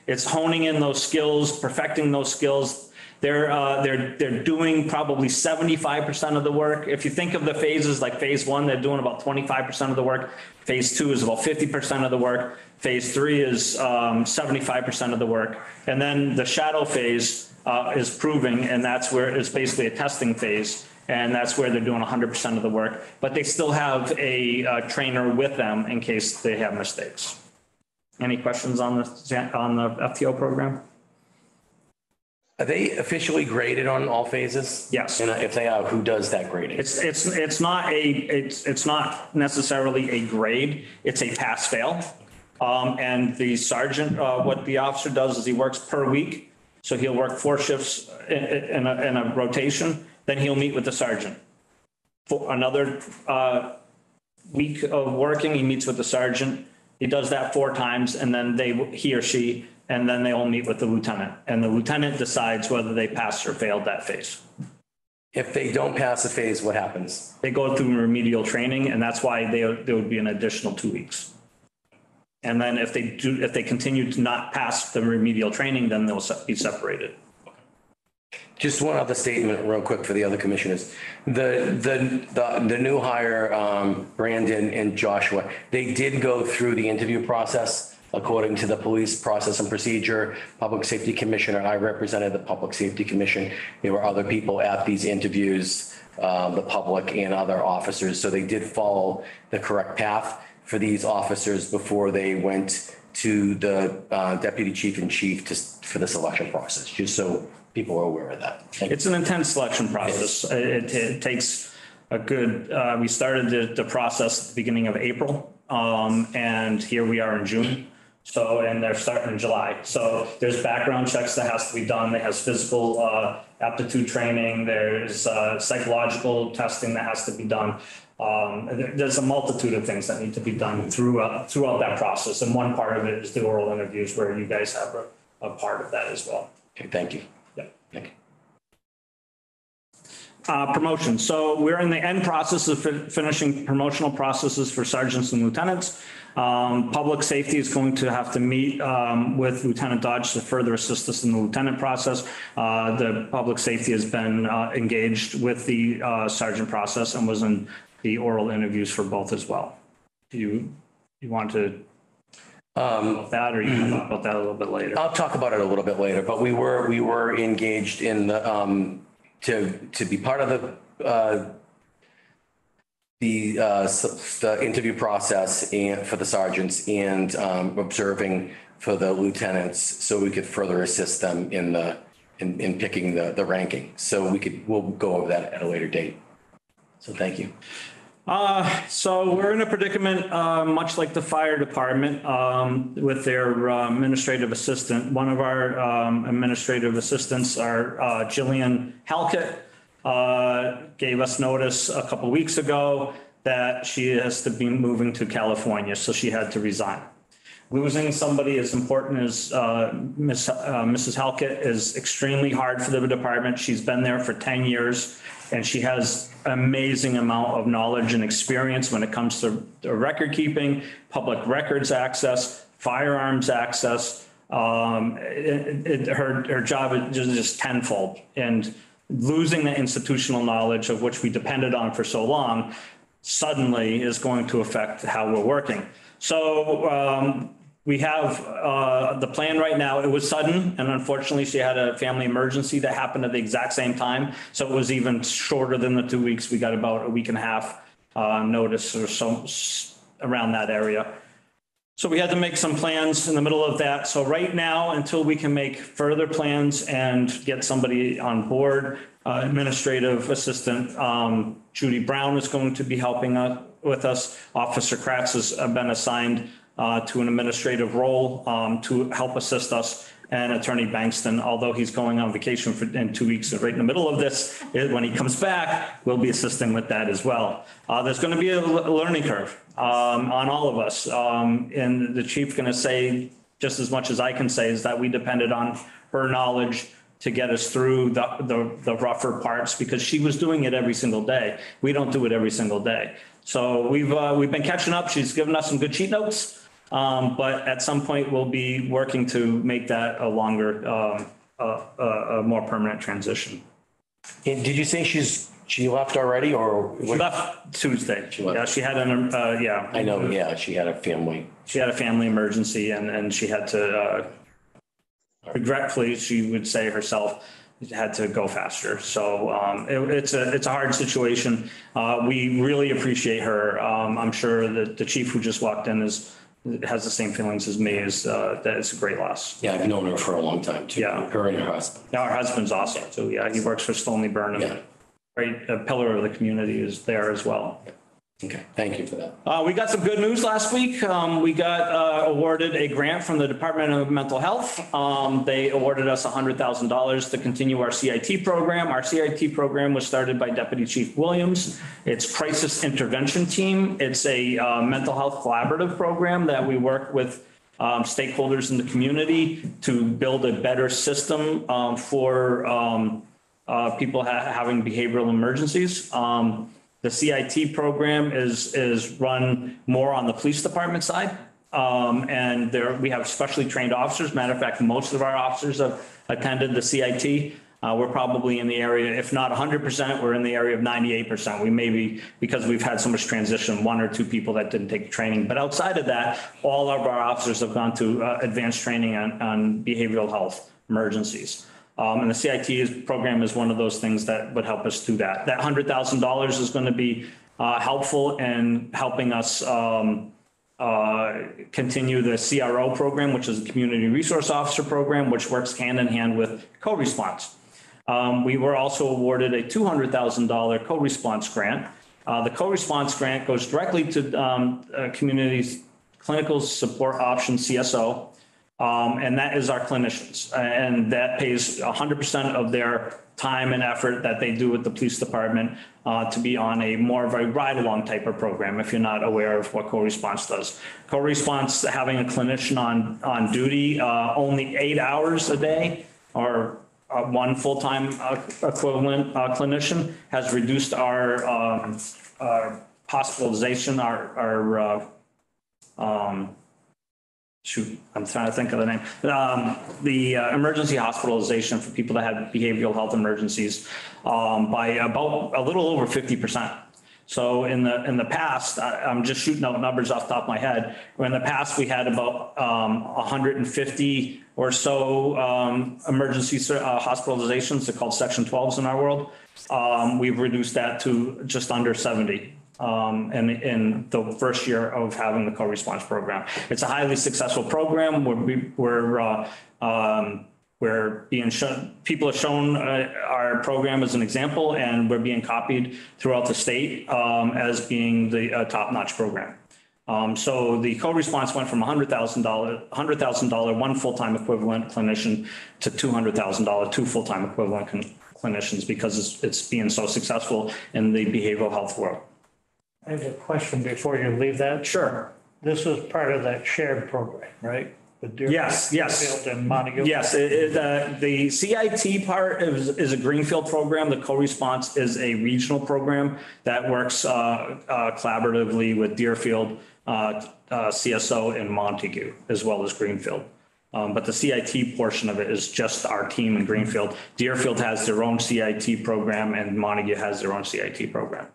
it's honing in those skills, perfecting those skills. They're doing probably 75% of the work. If you think of the phases, like phase 1, they're doing about 25% of the work. Phase 2 is about 50% of the work. Phase 3 is 75% of the work. And then the shadow phase is proving, and that's where it's basically a testing phase. And that's where they're doing 100% of the work, but they still have a trainer with them in case they have mistakes. Any questions on the FTO program? Are they officially graded on all phases? Yes. And if they are, who does that grading? It's not necessarily a grade. It's a pass fail. And the sergeant, what the officer does is he works per week. So he'll work 4 shifts in a rotation. Then he'll meet with the sergeant. For another week of working, he meets with the sergeant. He does that 4 times, and then he or she, and then they all meet with the lieutenant. And the lieutenant decides whether they passed or failed that phase. If they don't pass the phase, what happens? They go through remedial training, and that's why there would be an additional 2 weeks. And then if they continue to not pass the remedial training, then they'll be separated. Just one other statement real quick for the other commissioners. The new hire, Brandon and Joshua, they did go through the interview process according to the police process and procedure. Public Safety Commissioner, I represented the Public Safety Commission. There were other people at these interviews, the public and other officers. So they did follow the correct path for these officers before they went to the Deputy Chief in Chief for the selection process, just so people are aware of that. It's an intense selection process. It takes a good, we started the process at the beginning of April, and here we are in June. So, and they're starting in July. So there's background checks that has to be done. There has physical aptitude training. There's psychological testing that has to be done. There's a multitude of things that need to be done throughout that process. And one part of it is the oral interviews where you guys have a part of that as well. Okay, thank you. Yeah. Thank you. Promotion. So we're in the end process of finishing promotional processes for sergeants and lieutenants. Public safety is going to have to meet with Lieutenant Dodge to further assist us in the lieutenant process. The public safety has been engaged with the sergeant process and was in the oral interviews for both as well. Do you want to about that, or you can talk about that a little bit later? I'll talk about it a little bit later, but we were engaged in the to be part of the interview process and for the sergeants and observing for the lieutenants, so we could further assist them in picking the ranking. So we'll go over that at a later date. So thank you. So we're in a predicament, much like the fire department, with their administrative assistant. One of our administrative assistants, our Jillian Halkett, gave us notice a couple of weeks ago that she has to be moving to California, so she had to resign. Losing somebody as important as Mrs. Halkett is extremely hard for the department. She's been there for 10 years, and she has an amazing amount of knowledge and experience when it comes to record keeping, public records access, firearms access. Her job is just tenfold, and losing the institutional knowledge of which we depended on for so long suddenly is going to affect how we're working. So we have the plan right now. It was sudden, and unfortunately she had a family emergency that happened at the exact same time. So it was even shorter than the 2 weeks. We got about a week and a half notice or so around that area. So we had to make some plans in the middle of that. So right now, until we can make further plans and get somebody on board, administrative assistant Judy Brown is going to be helping with us. Officer Kratz has been assigned to an administrative role to help assist us. And Attorney Bankston, although he's going on vacation in 2 weeks, right in the middle of this, when he comes back, we'll be assisting with that as well. There's going to be a learning curve on all of us. And the chief's going to say, just as much as I can say, is that we depended on her knowledge to get us through the rougher parts, because she was doing it every single day. We don't do it every single day. So we've been catching up. She's given us some good cheat notes. But at some point we'll be working to make that a longer, a more permanent transition. And did you say she left already, or? She left Tuesday. She left. Yeah, she had an, yeah. I know, yeah, she had a family. She had a family emergency, and she had to, regretfully, she would say herself, had to go faster. So it's a hard situation. We really appreciate her. I'm sure that the chief who just walked in has the same feelings as me, is that it's a great loss. Yeah, I've known her for a long time too. Yeah. Her and her husband. Yeah, her husband's awesome too. Yeah, he works for Stoneleigh Burnham. Yeah. Great, a pillar of the community is there as well. Okay, thank you for that. We got some good news last week. We got awarded a grant from the Department of Mental Health. They awarded us $100,000 to continue our CIT program. Our CIT program was started by Deputy Chief Williams. It's Crisis Intervention Team. It's a mental health collaborative program that we work with stakeholders in the community to build a better system for people having behavioral emergencies. The CIT program is run more on the police department side. And we have specially trained officers. Matter of fact, most of our officers have attended the CIT. We're probably in the area, if not 100%, we're in the area of 98%. We may be, because we've had so much transition, one or two people that didn't take training. But outside of that, all of our officers have gone to advanced training on behavioral health emergencies. And the CIT program is one of those things that would help us do that. That $100,000 is going to be helpful in helping us continue the CRO program, which is the Community Resource Officer program, which works hand in hand with co-response. We were also awarded a $200,000 co-response grant. The co-response grant goes directly to Community Clinical Support Option CSO, and that is our clinicians. And that pays 100% of their time and effort that they do with the police department to be on a more of a ride-along type of program, if you're not aware of what co-response does. Co-response, having a clinician on duty only 8 hours a day, or one full-time equivalent clinician, has reduced our hospitalization, I'm trying to think of the name. The emergency hospitalization for people that have behavioral health emergencies by about a little over 50%. So in the past, I'm just shooting out numbers off the top of my head. In the past, we had about 150 or so emergency hospitalizations. They're called Section 12s in our world. We've reduced that to just under 70. In the first year of having the co-response program. It's a highly successful program. We're being shown, people have shown our program as an example, and we're being copied throughout the state as being the top-notch program. So the co-response went from $100,000, one full-time equivalent clinician, to $200,000, two full-time equivalent clinicians, because it's being so successful in the behavioral health world. I have a question before you leave that. Sure. This is part of that shared program, right? Yes. Deerfield and Montague. Yes, the CIT part is a Greenfield program. The co-response is a regional program that works collaboratively with Deerfield, CSO, and Montague, as well as Greenfield. But the CIT portion of it is just our team in Greenfield. Deerfield has their own CIT program, and Montague has their own CIT program.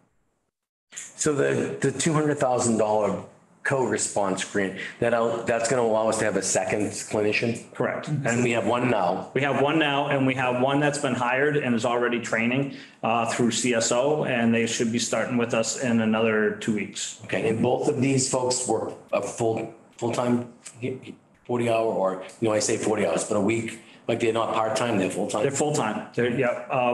So the $200,000 co-response grant, that's going to allow us to have a second clinician? Correct. And we have one now. We have one now, and we have one that's been hired and is already training through CSO, and they should be starting with us in another 2 weeks. Okay, and both of these folks work a full-time 40-hour, or, I say 40 hours, but a week? Like they're not part-time, they're full-time? They're full-time.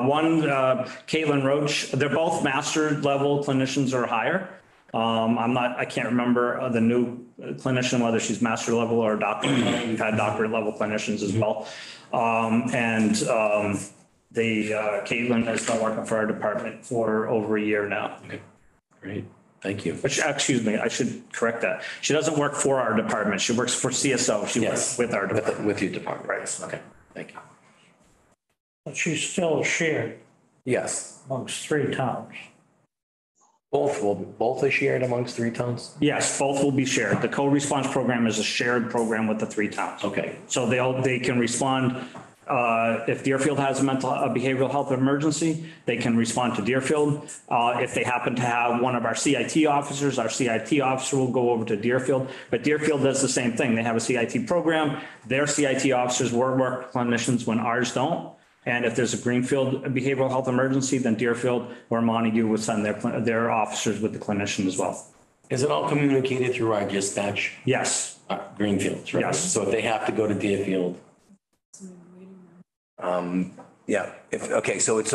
One, Caitlin Roach, they're both master level clinicians or higher. I can't remember the new clinician, whether she's master level or doctorate level. We've had doctorate level clinicians as well. Caitlin has been working for our department for over a year now. Okay, great. Thank you. Excuse me, I should correct that. She doesn't work for our department. She works for CSO. She works with our department. With your department. Right. Okay, thank you. But she's still shared Yes. amongst 3 towns. Both are shared amongst 3 towns? Yes, both will be shared. The co-response program is a shared program with the 3 towns. Okay. So they can respond, if Deerfield has a behavioral health emergency, they can respond to Deerfield. If they happen to have one of our CIT officers, our CIT officer will go over to Deerfield. But Deerfield does the same thing. They have a CIT program. Their CIT officers work with clinicians when ours don't. And if there's a Greenfield behavioral health emergency, then Deerfield or Montague would send their officers with the clinician as well. Is it all communicated through our dispatch? Yes. Greenfield, right? Yes. So if they have to go to Deerfield. Yeah. So it's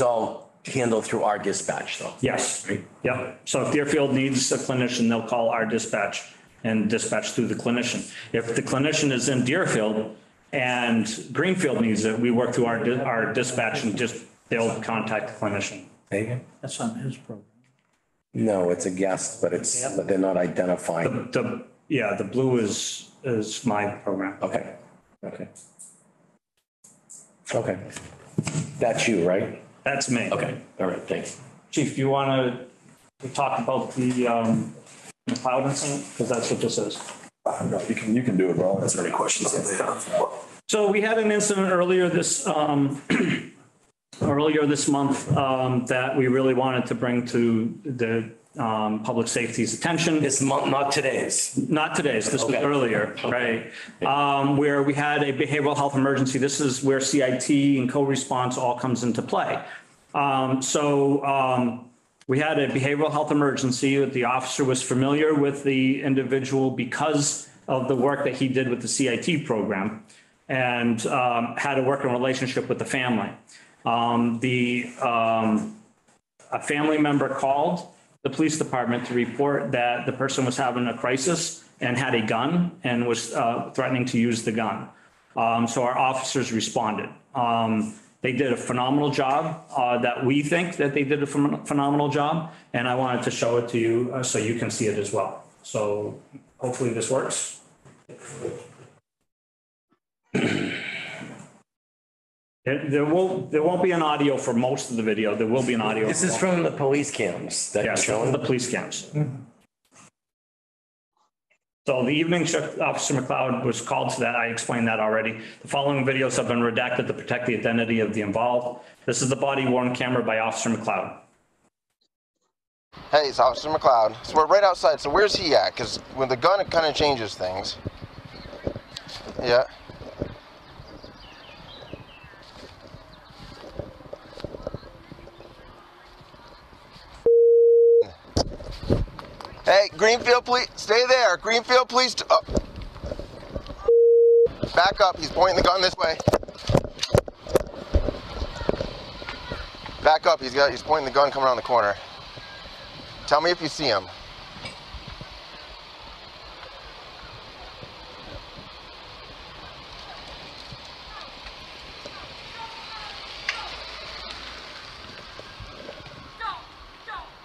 all handled through our dispatch, though. Yes. Right? Yep. So if Deerfield needs a clinician, they'll call our dispatch and dispatch through the clinician. If the clinician is in Deerfield and Greenfield needs it, we work through our dispatch and they'll contact the clinician. That's on his program. No, it's a guest, but they're not identifying. The blue is my program. Okay. That's you, right? That's me. Okay. All right. Thanks. Chief, you want to talk about the cloud incident? Because that's what this is. No, you can do it, bro. Answer any questions that they have. So we had an incident earlier this month that we really wanted to bring to the public safety's attention. This month, not today's. Not today's, this was Okay. earlier, right? Where we had a behavioral health emergency. This is where CIT and co-response all comes into play. We had a behavioral health emergency. The officer was familiar with the individual because of the work that he did with the CIT program and had a working relationship with the family. A family member called the police department to report that the person was having a crisis and had a gun and was threatening to use the gun. So our officers responded. They did a phenomenal job that we think that they did a phenomenal job. And I wanted to show it to you so you can see it as well. So hopefully this works. There won't be an audio for most of the video. There will be an audio. This is from the police cams that you're Yes, showing? the police cams. So the evening shift, Officer McLeod was called to that. I explained that already. The following videos have been redacted to protect the identity of the involved. This is the body worn camera by Officer McLeod. Hey, it's Officer McLeod. So we're right outside. So where's he at? Because with the gun, it kind of changes things. Yeah. Hey, Greenfield, please stay there. Greenfield, please. Oh. Back up. He's pointing the gun this way. Back up. He's pointing the gun coming around the corner. Tell me if you see him.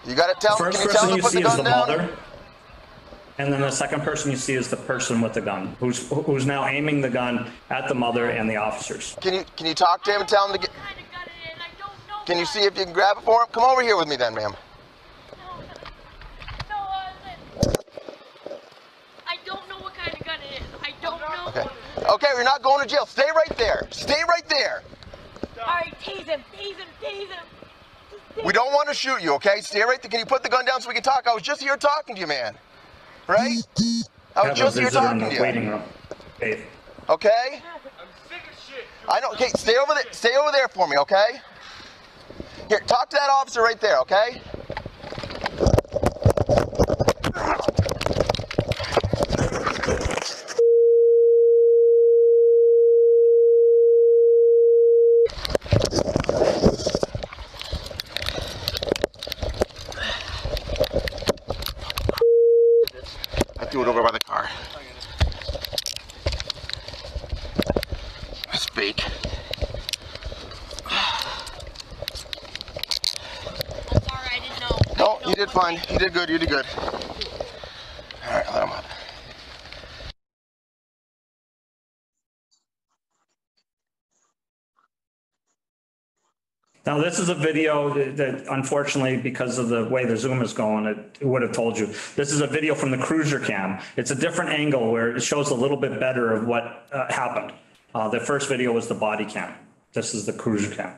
You got to tell him. First Can you tell person him you to put see the is gun the down? mother. And then the second person you see is the person with the gun, who's now aiming the gun at the mother and the officers. Can you talk to him and tell him to get? Can you see if you can grab it for him? Come over here with me then, ma'am. I don't know what kind of gun it is. I don't know. Okay. Okay, you're not going to jail. Stay right there. Stay right there. All right, tase him, tase him, tase him. We don't want to shoot you, okay? Stay right there. Can you put the gun down so we can talk? I was just here talking to you, man. Right? I was just here talking to you. Waiting room. Okay. Okay? I'm sick of shit. I know. Okay, stay over there. Stay over there for me, okay? Here, talk to that officer right there, okay? I threw it over by the car. That's fake. I'm sorry, I didn't know. No, you did fine. You did good. You did good. All right, let him up. Now, this is a video that unfortunately, because of the way the Zoom is going, it would have told you. This is a video from the cruiser cam. It's a different angle where it shows a little bit better of what happened. The first video was the body cam. This is the cruiser cam.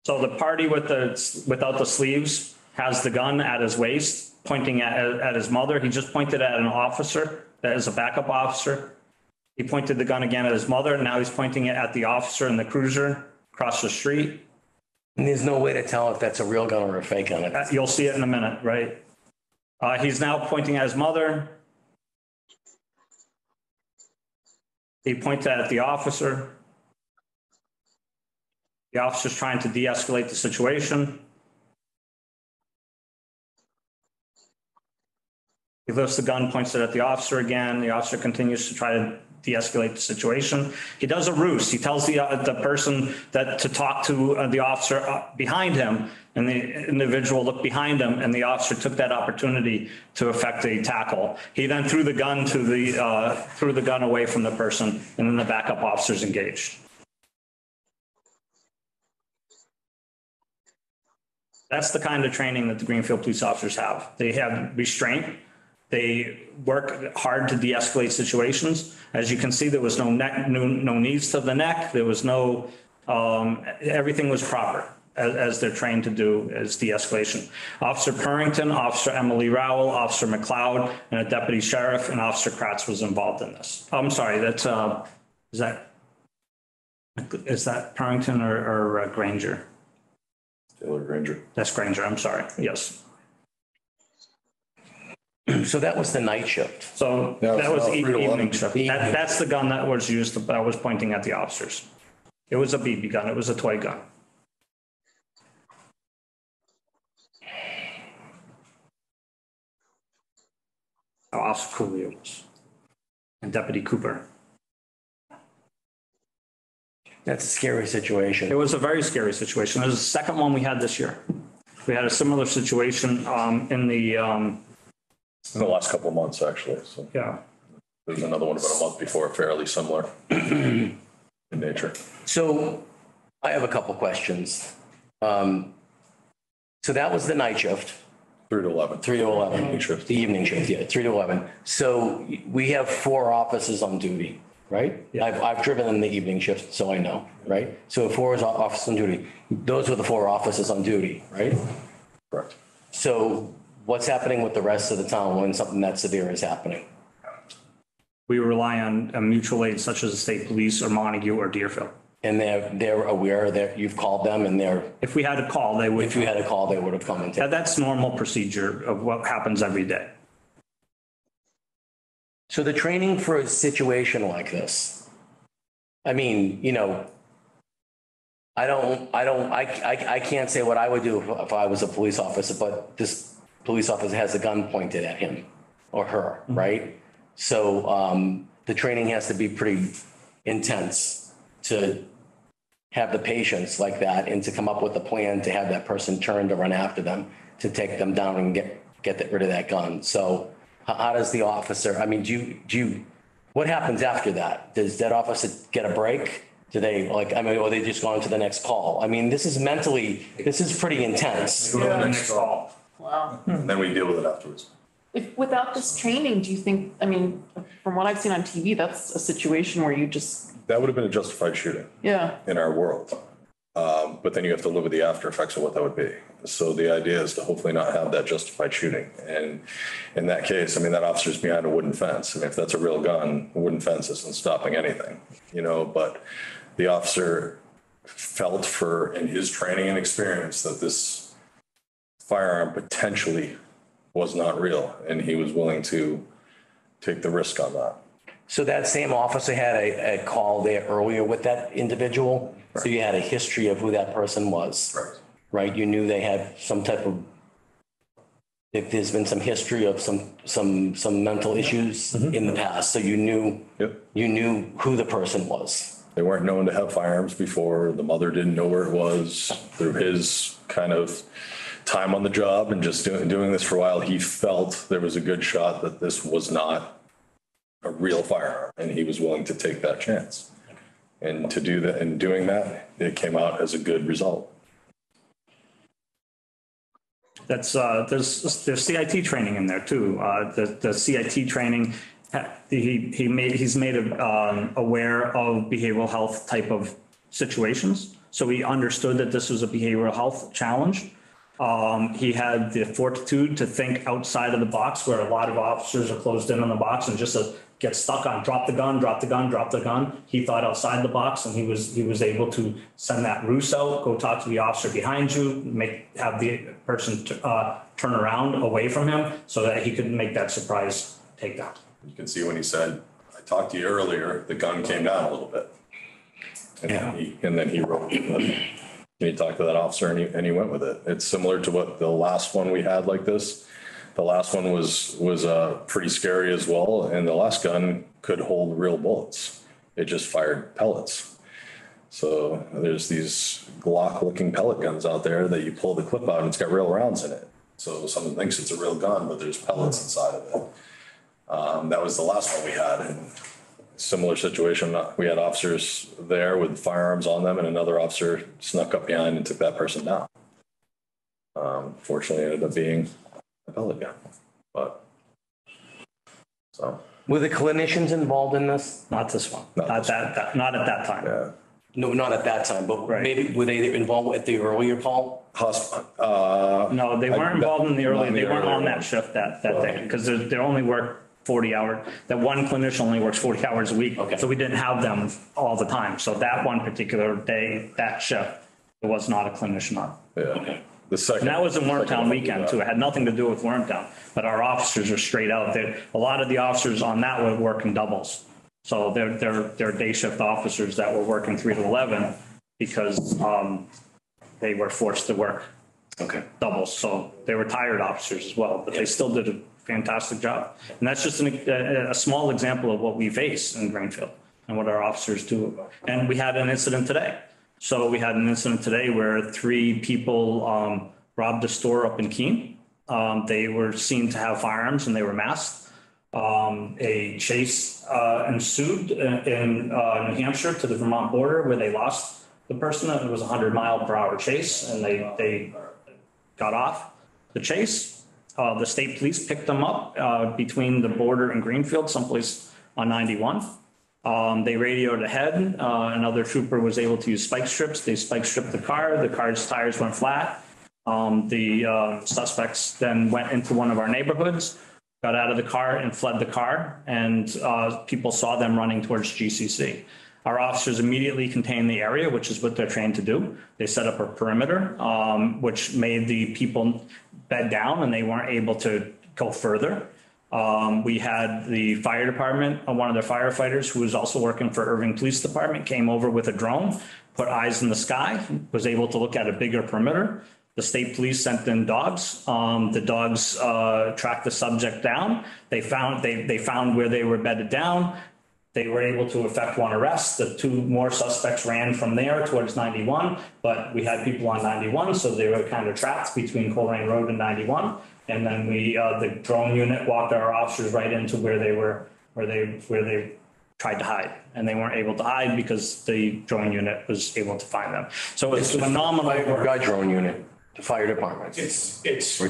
So the party without the sleeves has the gun at his waist, pointing at his mother. He just pointed at an officer that is a backup officer. He pointed the gun again at his mother. Now he's pointing it at the officer in the cruiser across the street. And there's no way to tell if that's a real gun or a fake gun. You'll see it in a minute, right? He's now pointing at his mother. He pointed at the officer. The officer's trying to de-escalate the situation. He lifts the gun, points it at the officer again. The officer continues to try to de-escalate the situation. He does a ruse. He tells the person that to talk to the officer behind him, and the individual looked behind him, and the officer took that opportunity to effect a tackle. He then threw the gun away from the person, and then the backup officers engaged. That's the kind of training that the Greenfield police officers have. They have restraint. They work hard to de-escalate situations. As you can see, there was no neck, no knees to the neck. There was no, everything was proper as they're trained to do as de-escalation. Officer Purrington, Officer Emily Rowell, Officer McLeod, and a deputy sheriff, and Officer Kratz was involved in this. I'm sorry, that's, is that Purrington or Granger? Taylor Granger. That's Granger, I'm sorry, yes. So that was the night shift. So that was about 3 to 11. evening shift. That's the gun that was used, I was pointing at the officers. It was a BB gun, it was a toy gun. Officer Cooley was, and Deputy Cooper. That's a scary situation. It was a very scary situation. It was the second one we had this year. We had a similar situation in the last couple of months, actually. So yeah. There was another one about a month before, fairly similar in nature. So I have a couple questions. So that was the night shift. 3 to 11. 3 to 11. Evening shift. The evening shift, yeah, 3 to 11. So we have 4 officers on duty, right? Yeah. I've driven in the evening shift, so I know, right? So 4 is officers on duty. Those were the 4 officers on duty, right? Correct. So what's happening with the rest of the town when something that severe is happening? We rely on a mutual aid such as the state police or Montague or Deerfield. And they're aware that you've called them and they're, If we had a call, they would. if you had a call, they would have come and taken. That's normal procedure of what happens every day. So the training for a situation like this, I mean, you know, I can't say what I would do if I was a police officer, but this police officer has a gun pointed at him or her, right? So the training has to be pretty intense to have the patience like that and to come up with a plan to have that person turned to run after them, to take them down and get rid of that gun. So how does the officer, I mean, do you, what happens after that? Does that officer get a break? Do they or they just go on to the next call? I mean, this is pretty intense. Next call. Wow. And then we deal with it afterwards. If, without this training, do you think, I mean, from what I've seen on TV, that's a situation where you just, That would have been a justified shooting yeah. in our world. But then you have to live with the after effects of what that would be. So the idea is to hopefully not have that justified shooting. And in that case, I mean, that officer's behind a wooden fence. I mean, if that's a real gun, a wooden fence isn't stopping anything, you know, but the officer felt in his training and experience that this firearm potentially was not real. And he was willing to take the risk on that. So that same officer had a call there earlier with that individual. Right. So you had a history of who that person was. Right. Right. You knew they had some type of, if there's been some history of some mental issues in the past. So you knew, you knew who the person was. They weren't known to have firearms before. The mother didn't know where it was. Through his kind of time on the job and just doing this for a while, he felt there was a good shot that this was not a real firearm, and he was willing to take that chance. And to do that, and doing that, it came out as a good result. That's there's CIT training in there too. The CIT training, he's made aware of behavioral health type of situations. So he understood that this was a behavioral health challenge. He had the fortitude to think outside of the box, where a lot of officers are closed in on the box and just get stuck on drop the gun, drop the gun, drop the gun. He thought outside the box, and he was able to send that ruse out, go talk to the officer behind you, have the person turn around away from him so that he could make that surprise takedown. You can see when he said, "I talked to you earlier," the gun came down a little bit. And then he wrote and he talked to that officer and he went with it. It's similar to what the last one we had like this. The last one was pretty scary as well. And the last gun could hold real bullets. It just fired pellets. So there's these Glock looking pellet guns out there that you pull the clip out and it's got real rounds in it. So someone thinks it's a real gun, but there's pellets inside of it. That was the last one we had. And similar situation. We had officers there with firearms on them, and another officer snuck up behind and took that person down. Fortunately, it ended up being a pellet gun, but so. Were the clinicians involved in this? Not this one, Not not this that, not at that time. Yeah. No, not at that time, but Right. maybe were they involved at the earlier call? No, they weren't involved in the Not early, in the they weren't earlier on that one. shift that day, because they only work 40 hours. That one clinician only works 40 hours a week. Okay. So we didn't have them all the time. So that one particular day, that shift, there was not a clinician on. Yeah. The second. And that was a Wormtown second weekend too. It had nothing to do with Wormtown, but our officers are straight out there. A lot of the officers on that were working doubles. So they're day shift officers that were working 3 to 11 because they were forced to work doubles. So they were tired officers as well, but they still did a fantastic job. And that's just a small example of what we face in Greenfield and what our officers do. And we had an incident today. So we had an incident today where 3 people robbed a store up in Keene. They were seen to have firearms and they were masked. A chase ensued in New Hampshire to the Vermont border where they lost the person. It was a 100-mile-per-hour chase and they got off the chase. The state police picked them up between the border and Greenfield, someplace on 91. They radioed ahead. Another trooper was able to use spike strips. They spike stripped the car. The car's tires went flat. The suspects then went into one of our neighborhoods, got out of the car and fled the car. And people saw them running towards GCC. Our officers immediately contained the area, which is what they're trained to do. They set up a perimeter, which made the people bed down and they weren't able to go further. We had the fire department, one of their firefighters who was also working for Irving Police Department, came over with a drone, put eyes in the sky, was able to look at a bigger perimeter. The state police sent in dogs. The dogs tracked the subject down. They found where they were bedded down. They were able to effect one arrest. The 2 more suspects ran from there towards 91, but we had people on 91, so they were kind of trapped between Coleraine Road and 91. And then the drone unit walked our officers right into where they tried to hide, and they weren't able to hide because the drone unit was able to find them. So it's phenomenal. Fire drone unit, the fire department. It's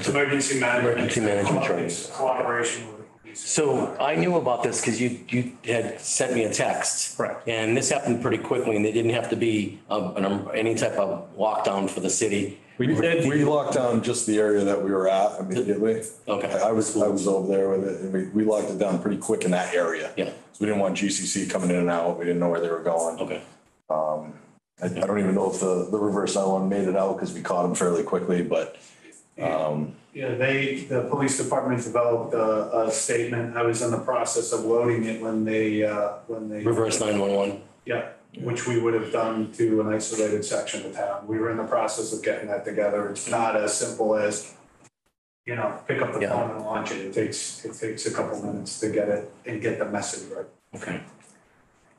emergency management. Emergency management training. It's collaboration with the police. So I knew about this because you had sent me a text. Correct. And this happened pretty quickly and they didn't have to be any type of lockdown for the city. We locked down just the area that we were at immediately. Okay. I was over there with it and we locked it down pretty quick in that area. Yeah. So we didn't want GCC coming in and out. We didn't know where they were going. Okay. I don't even know if the reverse one made it out because we caught them fairly quickly, but Yeah, the police department developed a statement. I was in the process of loading it when they. Reverse 911. Yeah, which we would have done to an isolated section of town. We were in the process of getting that together. It's not as simple as, pick up the phone and launch it. It takes a couple minutes to get it and get the message right. Okay.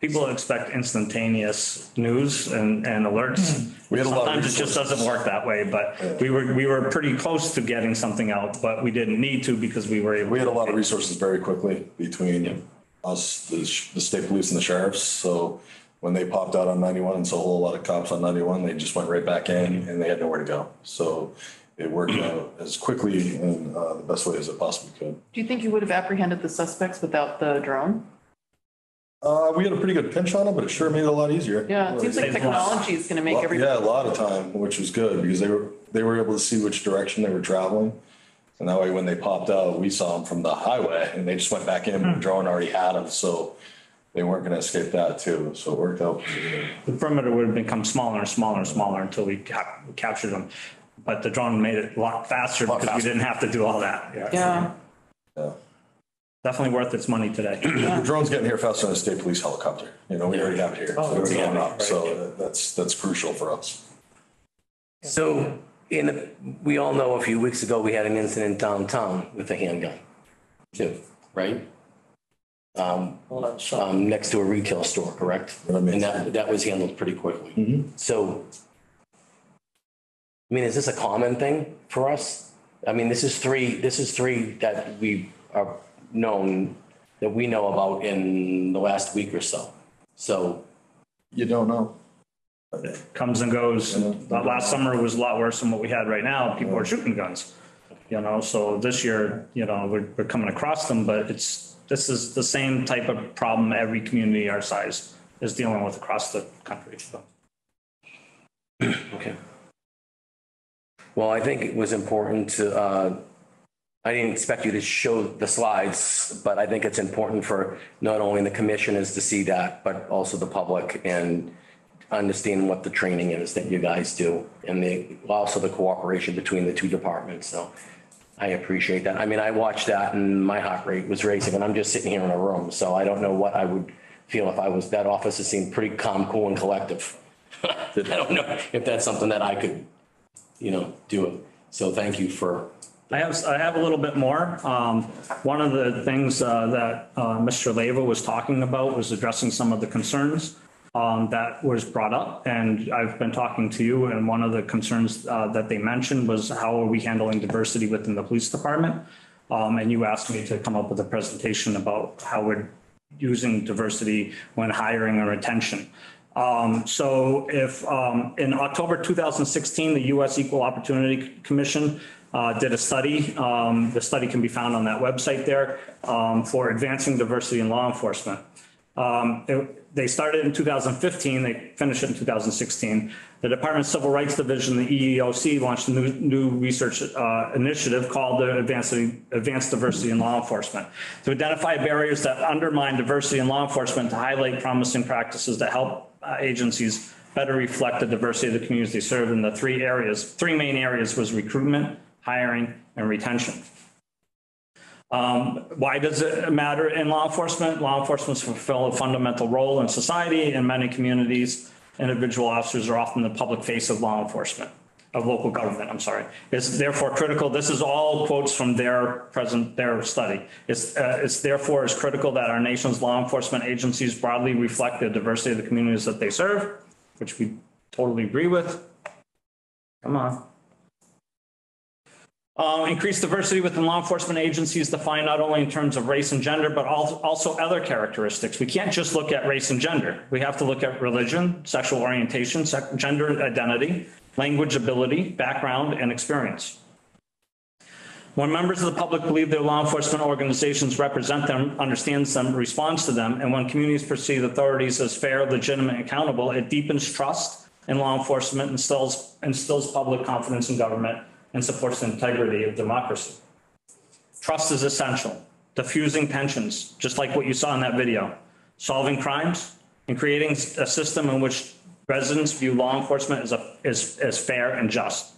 People expect instantaneous news and alerts. We had a lot of Sometimes it just doesn't work that way, but we were pretty close to getting something out, but we didn't need to because we were able. We had a lot of resources very quickly between us, the state police and the sheriffs. So when they popped out on 91 and saw a whole lot of cops on 91, they just went right back in and they had nowhere to go. So it worked out as quickly and the best way as it possibly could. Do you think you would have apprehended the suspects without the drone? We had a pretty good pinch on them, but it sure made it a lot easier. Yeah, it seems like technology is going to make everything. Yeah, a lot of time, which was good because they were able to see which direction they were traveling. And that way, when they popped out, we saw them from the highway and they just went back in. The drone already had them. So they weren't going to escape that too. So it worked out. The perimeter would have become smaller and smaller and smaller until we captured them. But the drone made it a lot faster because we didn't have to do all that. Yeah. Definitely worth its money today. The drone's getting here faster than a state police helicopter. We already have it here. So it's going up. So that's crucial for us. So we all know a few weeks ago, we had an incident downtown with a handgun too, right? Next to a retail store, correct? And that was handled pretty quickly. So, I mean, is this a common thing for us? I mean, this is three that we are that we know about in the last week or so. So you don't know. It comes and goes. Last summer was a lot worse than what we had right now. People are shooting guns, so this year, we're coming across them, but this is the same type of problem every community our size is dealing with across the country. So. Okay. Well, I think it was important to, I didn't expect you to show the slides, but I think it's important for not only the commissioners to see that, but also the public and understand what the training is that you guys do and also the cooperation between the two departments. So I appreciate that. I mean, I watched that and my heart rate was racing and I'm just sitting here in a room. So I don't know what I would feel if I was, that officer seemed pretty calm, cool and collective. I don't know if that's something that I could, do it. So thank you for. I have a little bit more. One of the things that Mr. Leva was talking about was addressing some of the concerns that was brought up. And I've been talking to you, and one of the concerns that they mentioned was how are we handling diversity within the police department? And you asked me to come up with a presentation about how we're using diversity when hiring and retention. So if in October 2016, the U.S. Equal Opportunity Commission did a study. The study can be found on that website there for advancing diversity in law enforcement. They started in 2015, they finished it in 2016. The Department of Civil Rights Division, the EEOC, launched a new research initiative called the Advanced Diversity in Law Enforcement to identify barriers that undermine diversity in law enforcement, to highlight promising practices that help agencies better reflect the diversity of the communities they serve. In the three main areas was recruitment, hiring, and retention. Why does it matter in law enforcement? Law enforcement fulfill a fundamental role in society. In many communities, individual officers are often the public face of law enforcement, of local government, I'm sorry. It's therefore critical, this is all quotes from their study. It's therefore is critical that our nation's law enforcement agencies broadly reflect the diversity of the communities that they serve, which we totally agree with. Come on. Increased diversity within law enforcement agencies defined not only in terms of race and gender, but also other characteristics. We can't just look at race and gender. We have to look at religion, sexual orientation, gender identity, language ability, background, and experience. When members of the public believe their law enforcement organizations represent them, understands them, responds to them, and when communities perceive authorities as fair, legitimate, and accountable, it deepens trust in law enforcement, instills public confidence in government, and supports the integrity of democracy. Trust is essential. Diffusing tensions, just like what you saw in that video. Solving crimes and creating a system in which residents view law enforcement as fair and just.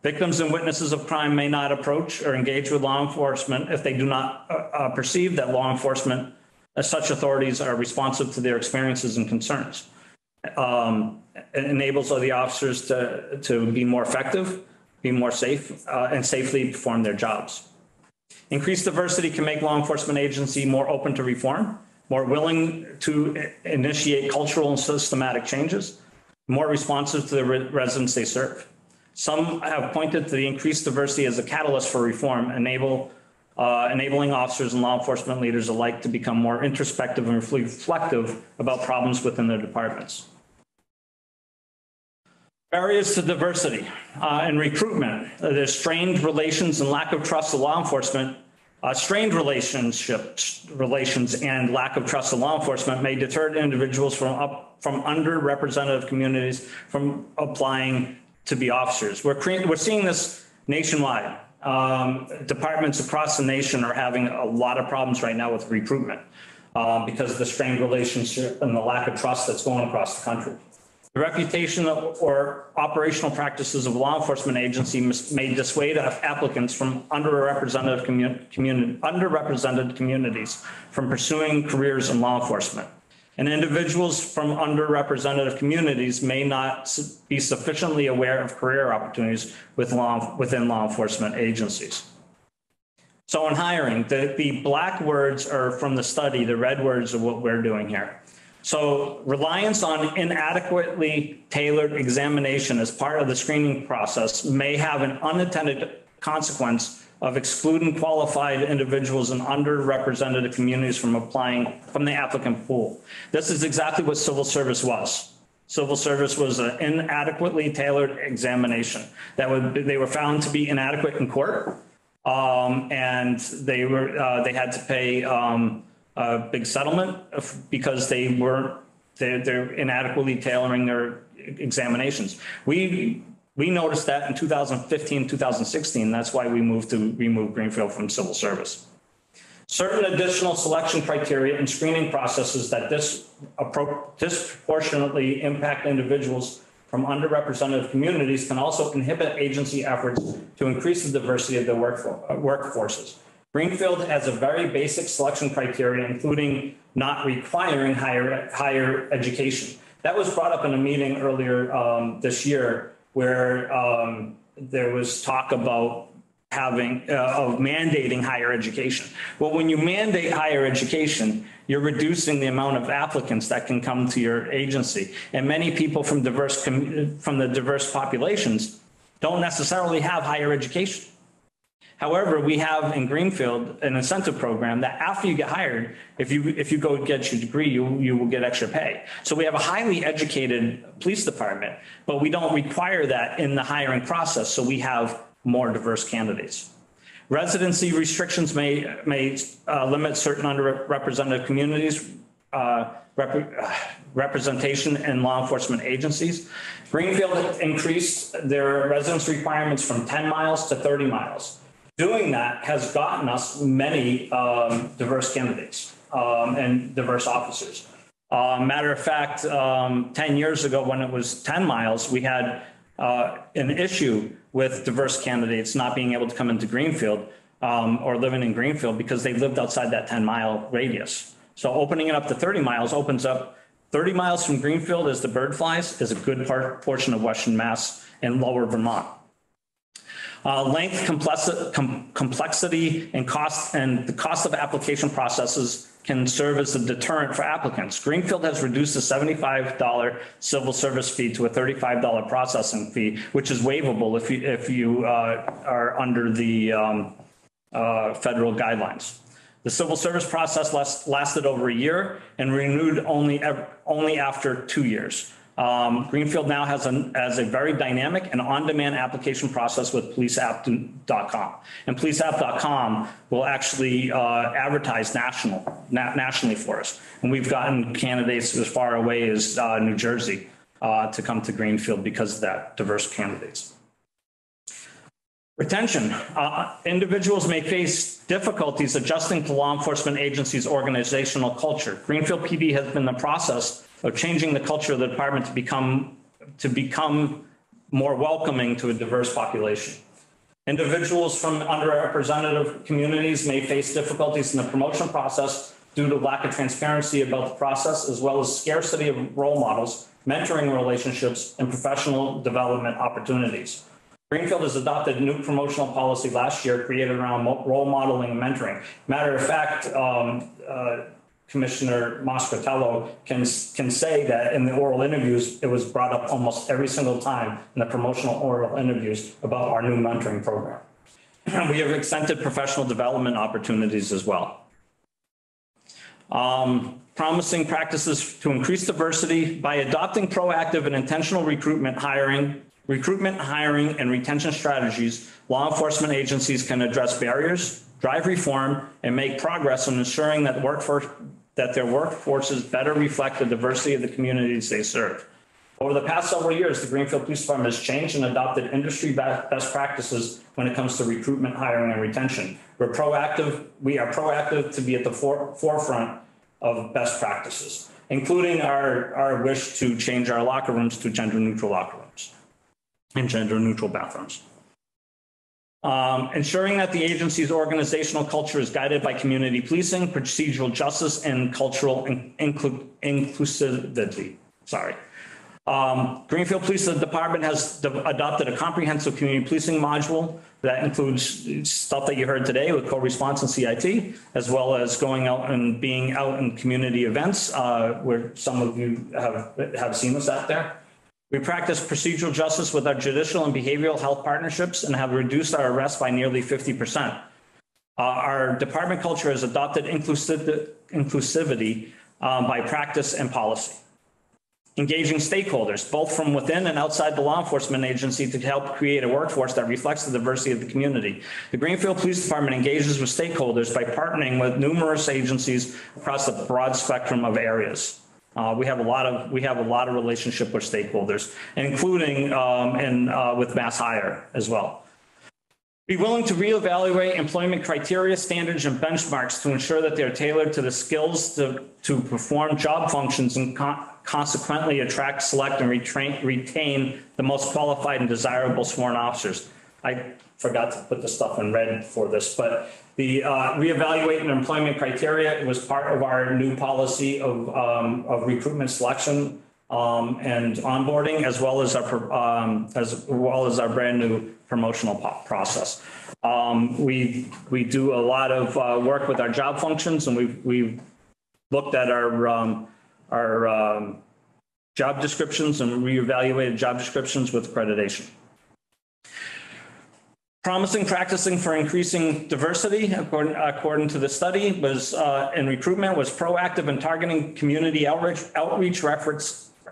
Victims and witnesses of crime may not approach or engage with law enforcement if they do not perceive that law enforcement, as such authorities, are responsive to their experiences and concerns. It enables the officers to be more effective, be more safe, and safely perform their jobs. Increased diversity can make law enforcement agency more open to reform, more willing to initiate cultural and systematic changes, more responsive to the residents they serve. Some have pointed to the increased diversity as a catalyst for reform, enabling officers and law enforcement leaders alike to become more introspective and reflective about problems within their departments. Barriers to diversity and recruitment. There's strained relations and lack of trust of law enforcement. Strained relations and lack of trust of law enforcement may deter individuals from underrepresented communities from applying to be officers. We're seeing this nationwide. Departments across the nation are having a lot of problems right now with recruitment because of the strained relationship and the lack of trust that's going across the country. The reputation or operational practices of law enforcement agencies may dissuade applicants from underrepresented communities from pursuing careers in law enforcement. And individuals from underrepresented communities may not be sufficiently aware of career opportunities within law enforcement agencies. So in hiring, the black words are from the study, the red words are what we're doing here. So reliance on inadequately tailored examination as part of the screening process may have an unintended consequence of excluding qualified individuals in underrepresented communities from applying from the applicant pool. This is exactly what civil service was. civil service was an inadequately tailored examination. They were found to be inadequate in court. And they had to pay a big settlement because they're inadequately tailoring their examinations. We noticed that in 2015, 2016. That's why we moved to remove Greenfield from civil service. Certain additional selection criteria and screening processes that disproportionately impact individuals from underrepresented communities can also inhibit agency efforts to increase the diversity of their workforces. Greenfield has a very basic selection criteria, including not requiring higher education. That was brought up in a meeting earlier this year where there was talk about mandating higher education. Well, when you mandate higher education, you're reducing the amount of applicants that can come to your agency. And many people from the diverse populations don't necessarily have higher education. However, we have in Greenfield an incentive program that after you get hired, if you go get your degree, you will get extra pay. So we have a highly educated police department, but we don't require that in the hiring process. So we have more diverse candidates. Residency restrictions may limit certain underrepresented communities' representation in law enforcement agencies. Greenfield increased their residence requirements from 10 miles to 30 miles. Doing that has gotten us many diverse candidates and diverse officers. Matter of fact, 10 years ago when it was 10 miles, we had an issue with diverse candidates not being able to come into Greenfield or living in Greenfield because they lived outside that 10-mile radius. So opening it up to 30 miles opens up 30 miles from Greenfield as the bird flies is a good portion of Western Mass and lower Vermont. Length, complexity, and the cost of application processes can serve as a deterrent for applicants. Greenfield has reduced the $75 civil service fee to a $35 processing fee, which is waivable if you are under the federal guidelines. The civil service process lasted over a year and renewed only after 2 years. Greenfield now has a very dynamic and on-demand application process with policeapp.com. And policeapp.com will actually advertise nationally for us. And we've gotten candidates as far away as New Jersey to come to Greenfield because of that, diverse candidates. Retention. Individuals may face difficulties adjusting to law enforcement agencies' organizational culture. Greenfield PD has been in the process of changing the culture of the department to become more welcoming to a diverse population. Individuals from underrepresented communities may face difficulties in the promotion process due to lack of transparency about the process, as well as scarcity of role models, mentoring relationships, and professional development opportunities. Greenfield has adopted a new promotional policy last year created around role modeling and mentoring. Matter of fact, Commissioner Moscatello can say that in the oral interviews, it was brought up almost every single time in the promotional oral interviews about our new mentoring program. We have extended professional development opportunities as well. Promising practices to increase diversity by adopting proactive and intentional recruitment, hiring, and retention strategies. Law enforcement agencies can address barriers, drive reform, and make progress in ensuring that their workforces better reflect the diversity of the communities they serve. Over the past several years, the Greenfield Police Department has changed and adopted industry best practices when it comes to recruitment, hiring, and retention. We are proactive to be at the forefront of best practices, including our wish to change our locker rooms to gender-neutral locker rooms and gender-neutral bathrooms. Ensuring that the agency's organizational culture is guided by community policing, procedural justice, and cultural inclusivity. Greenfield Police Department has adopted a comprehensive community policing module that includes stuff that you heard today with co-response and CIT, as well as going out and being out in community events where some of you have seen us out there. We practice procedural justice with our judicial and behavioral health partnerships and have reduced our arrests by nearly 50%. Our department culture has adopted inclusivity by practice and policy. engaging stakeholders, both from within and outside the law enforcement agency, to help create a workforce that reflects the diversity of the community. The Greenfield Police Department engages with stakeholders by partnering with numerous agencies across a broad spectrum of areas. We have a lot of relationship with stakeholders, including with Mass Hire as well. Be willing to reevaluate employment criteria, standards, and benchmarks to ensure that they are tailored to the skills to perform job functions and consequently attract, select, and retain the most qualified and desirable sworn officers. I forgot to put the stuff in red for this, but the reevaluating employment criteria was part of our new policy of recruitment selection and onboarding, as well as our brand new promotional process. We do a lot of work with our job functions, and we've looked at our job descriptions and reevaluated job descriptions with accreditation. Promising practicing for increasing diversity, according to the study, was in recruitment was proactive in targeting community outreach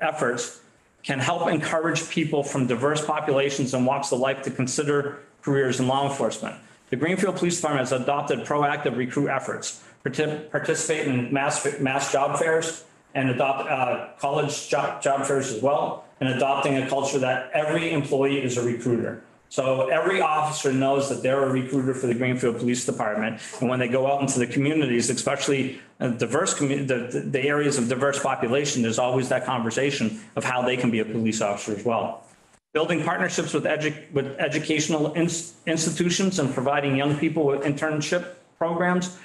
efforts can help encourage people from diverse populations and walks of life to consider careers in law enforcement. The Greenfield Police Department has adopted proactive recruit efforts, participate in mass job fairs, and adopt college job fairs as well, and adopting a culture that every employee is a recruiter. So every officer knows that they're a recruiter for the Greenfield Police Department. And when they go out into the communities, especially the areas of diverse population, there's always that conversation of how they can be a police officer as well. Building partnerships with educational institutions and providing young people with internship programs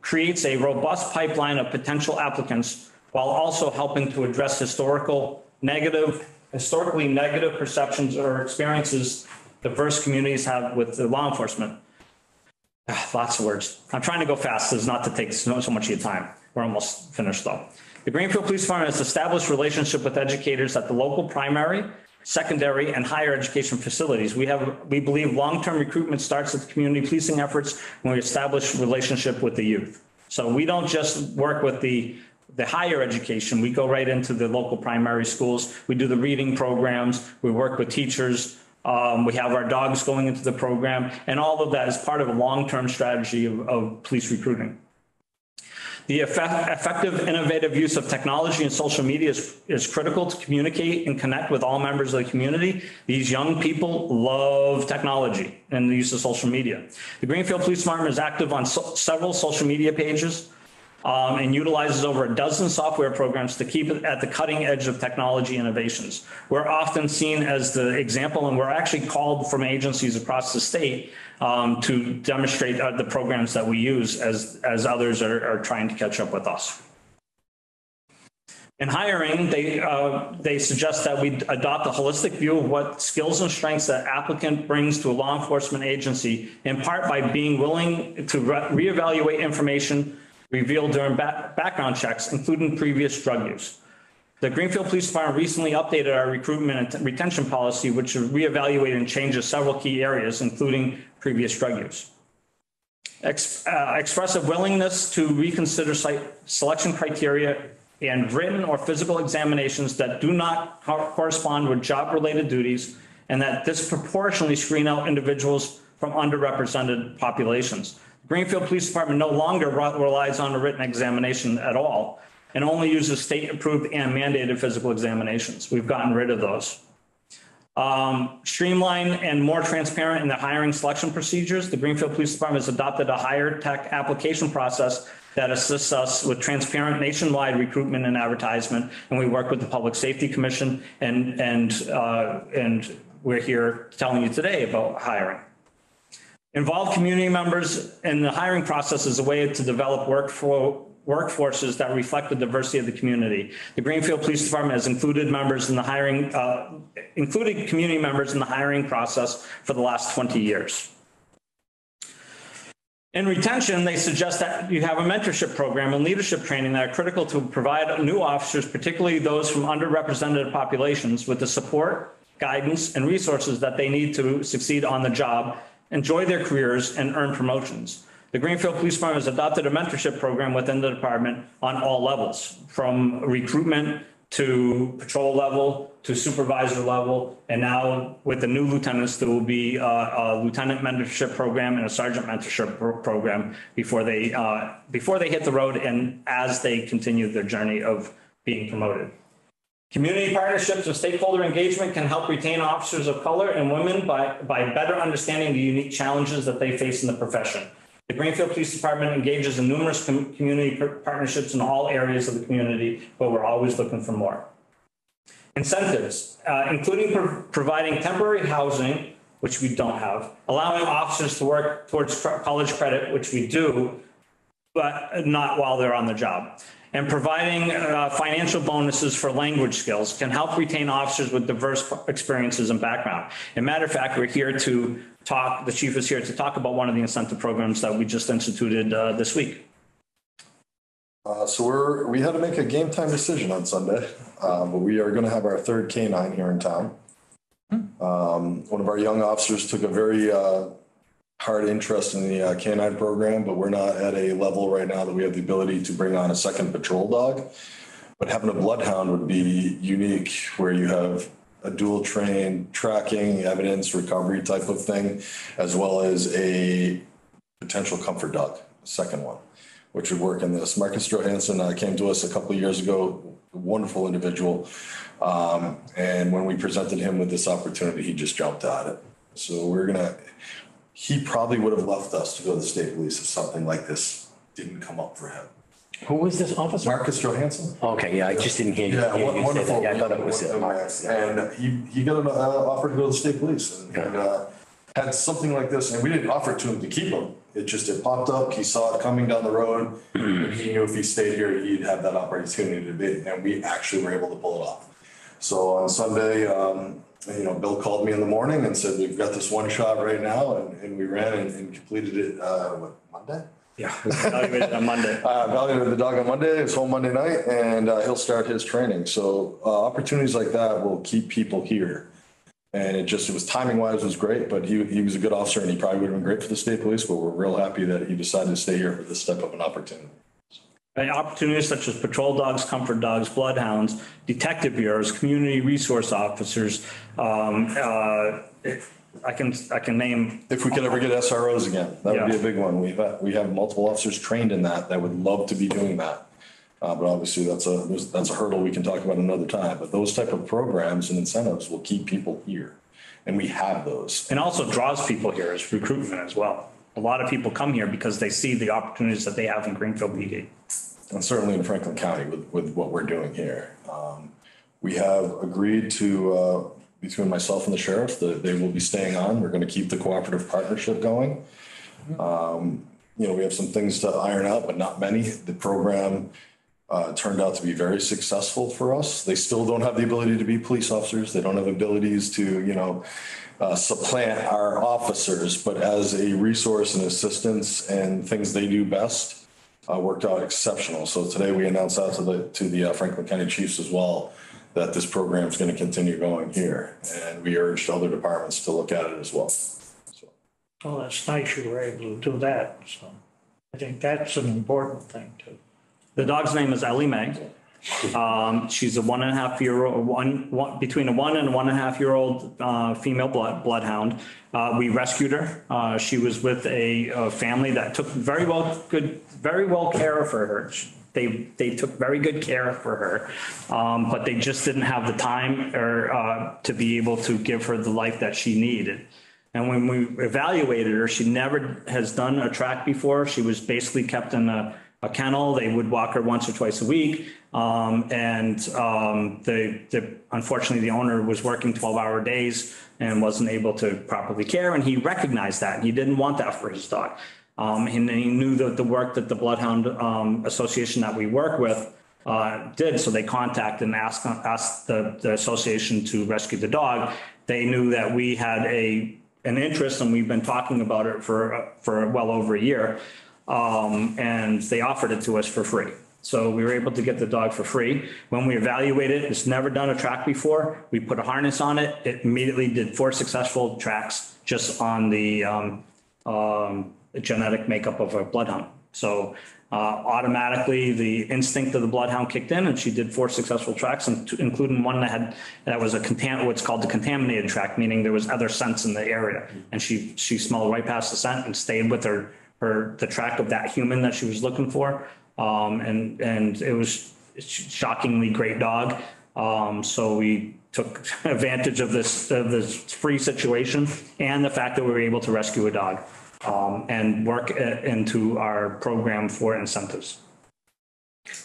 creates a robust pipeline of potential applicants, while also helping to address historically negative perceptions or experiences diverse communities have with the law enforcement. Lots of words. I'm trying to go fast so as not to take so much of your time. We're almost finished though. The Greenfield Police Department has established relationship with educators at the local primary, secondary, and higher education facilities. We believe long-term recruitment starts with community policing efforts when we establish relationship with the youth. So we don't just work with the higher education, we go right into the local primary schools. We do the reading programs. We work with teachers. We have our dogs going into the program, and all of that is part of a long-term strategy of police recruiting. The effective, innovative use of technology and social media is critical to communicate and connect with all members of the community. These young people love technology and the use of social media. The Greenfield Police Department is active on several social media pages, and utilizes over a dozen software programs to keep it at the cutting edge of technology innovations. We're often seen as the example, and we're actually called from agencies across the state to demonstrate the programs that we use as others are trying to catch up with us. In hiring, they suggest that we adopt a holistic view of what skills and strengths that applicant brings to a law enforcement agency, in part by being willing to reevaluate information revealed during background checks, including previous drug use. The Greenfield Police Department recently updated our recruitment and retention policy, which reevaluated and changes several key areas, including previous drug use. Expressive willingness to reconsider selection criteria and written or physical examinations that do not correspond with job-related duties, and that disproportionately screen out individuals from underrepresented populations. Greenfield Police Department no longer relies on a written examination at all, and only uses state-approved and mandated physical examinations. We've gotten rid of those. Streamlined and more transparent in the hiring selection procedures, the Greenfield Police Department has adopted a higher tech application process that assists us with transparent nationwide recruitment and advertisement, and we work with the Public Safety Commission, and we're here telling you today about hiring. Involve community members in the hiring process as a way to develop workforces that reflect the diversity of the community. The Greenfield Police Department has included members in the hiring, included community members in the hiring process for the last 20 years. In retention, they suggest that you have a mentorship program and leadership training that are critical to provide new officers, particularly those from underrepresented populations, with the support, guidance, and resources that they need to succeed on the job, enjoy their careers, and earn promotions. The Greenfield Police Department has adopted a mentorship program within the department on all levels, from recruitment to patrol level, to supervisor level. And now with the new lieutenants, there will be a lieutenant mentorship program and a sergeant mentorship program before they hit the road and as they continue their journey of being promoted. Community partnerships and stakeholder engagement can help retain officers of color and women by better understanding the unique challenges that they face in the profession. The Greenfield Police Department engages in numerous community partnerships in all areas of the community, but we're always looking for more. Incentives, including providing temporary housing, which we don't have, allowing officers to work towards college credit, which we do, but not while they're on the job. And providing financial bonuses for language skills can help retain officers with diverse experiences and background. As a matter of fact, we're here to talk, the chief is here to talk about one of the incentive programs that we just instituted this week. So we had to make a game time decision on Sunday, but we are going to have our third K-9 here in town. One of our young officers took a very hard interest in the K-9 program, but we're not at a level right now that we have the ability to bring on a second patrol dog. But having a bloodhound would be unique, where you have a dual trained tracking, evidence, recovery type of thing, as well as a potential comfort dog, a second one, which would work in this. Marcus Johansson came to us a couple of years ago, a wonderful individual. And when we presented him with this opportunity, he just jumped at it. So he probably would have left us to go to the state police if something like this didn't come up for him. Who was this officer? Marcus Johansson. Okay, yeah, I just didn't hear you. Yeah, wonderful. Yeah, I thought it was Marcus. And he got an offer to go to the state police and had something like this. And we didn't offer it to him to keep him. It popped up. He saw it coming down the road. And he knew if he stayed here, he'd have that opportunity to be. And we actually were able to pull it off. So on Sunday, Bill called me in the morning and said, we've got this one shot right now. And we ran and completed it, Monday? Yeah, evaluated on Monday. Evaluated the dog on Monday. It's home Monday night, and he'll start his training. So opportunities like that will keep people here. And it was timing wise was great, but he was a good officer and he probably would have been great for the state police, but we're real happy that he decided to stay here for this type of an opportunity. And opportunities such as patrol dogs, comfort dogs, bloodhounds, detective bureaus, community resource officers. I can name. If we could ever get SROs again, that would be a big one. We have multiple officers trained in that would love to be doing that. But obviously that's a hurdle we can talk about another time. But those type of programs and incentives will keep people here. And we have those. And also draws people here as recruitment as well. A lot of people come here because they see the opportunities that they have in Greenfield PD. And certainly in Franklin County with what we're doing here. We have agreed to, between myself and the sheriff, that they will be staying on. We're going to keep the cooperative partnership going. We have some things to iron out, but not many. The program turned out to be very successful for us. They still don't have the ability to be police officers. They don't have abilities to, supplant our officers, but as a resource and assistance and things they do best, worked out exceptional. So today we announced out to the Franklin County Chiefs as well that this program is going to continue going here. And we urged other departments to look at it as well. Well, that's nice you were able to do that. So I think that's an important thing too. The dog's name is Ellie Mae. She's a 1.5-year-old, between a 1 and 1.5-year-old female bloodhound. We rescued her. She was with a family that took very well care of her. They took very good care for her, but they just didn't have the time to be able to give her the life that she needed. And when we evaluated her, she never has done a track before. She was basically kept in a kennel. They would walk her once or twice a week. Unfortunately, the owner was working 12-hour days and wasn't able to properly care. And he recognized that. He didn't want that for his dog. And he knew that the work that the Bloodhound Association that we work with did. So they contacted and asked the association to rescue the dog. They knew that we had an interest, and we've been talking about it for well over a year. And they offered it to us for free. So we were able to get the dog for free. When we evaluated it, it's never done a track before. We put a harness on it. It immediately did 4 successful tracks just on the genetic makeup of a bloodhound. So automatically, the instinct of the bloodhound kicked in, and she did 4 successful tracks, including one that was what's called the contaminated track, meaning there was other scents in the area. And she smelled right past the scent and stayed with the track of that human that she was looking for. And it was a shockingly great dog. So we took advantage of this free situation and the fact that we were able to rescue a dog. And work into our program for incentives.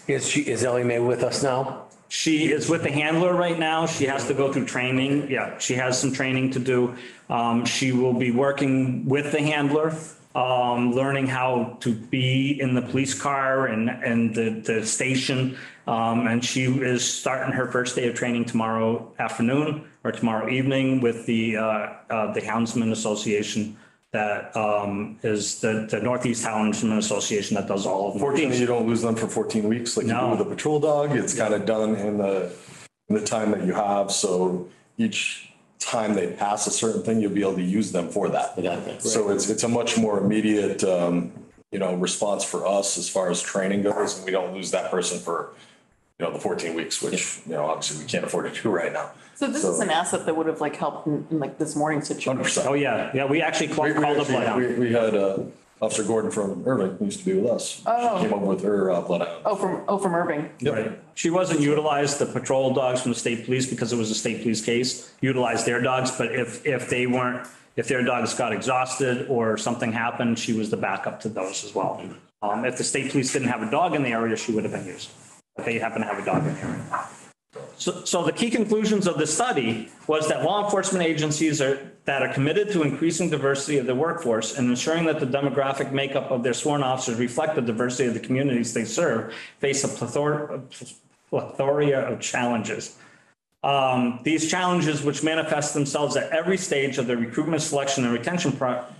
Is Ellie Mae with us now? She is with the handler right now. She has to go through training. Yeah, she has some training to do. She will be working with the handler, learning how to be in the police car and the station. And she is starting her first day of training tomorrow afternoon or tomorrow evening with the Houndsman Association. That is the Northeast Houndsman Association that does all of them. Fortunately, you don't lose them for 14 weeks like you do with a patrol dog. It's kind of done in the time that you have. So each time they pass a certain thing, you'll be able to use them for that. So it's a much more immediate, response for us as far as training goes. And we don't lose that person for, the 14 weeks, which, obviously we can't afford to do right now. So this is an asset that would have helped in this morning situation. 100%. Oh, yeah. Yeah, we actually called the bloodhound. We had Officer Gordon from Irving, who used to be with us. Oh. She came up with her bloodhound. From Irving. Yep. Right. She wasn't utilized, the patrol dogs from the state police, because it was a state police case, utilized their dogs. But if their dogs got exhausted or something happened, she was the backup to those as well. If the state police didn't have a dog in the area, she would have been used. But they happen to have a dog in the area. So the key conclusions of the study was that law enforcement agencies that are committed to increasing diversity of the workforce and ensuring that the demographic makeup of their sworn officers reflect the diversity of the communities they serve face a plethora of challenges. These challenges, which manifest themselves at every stage of the recruitment, selection, and retention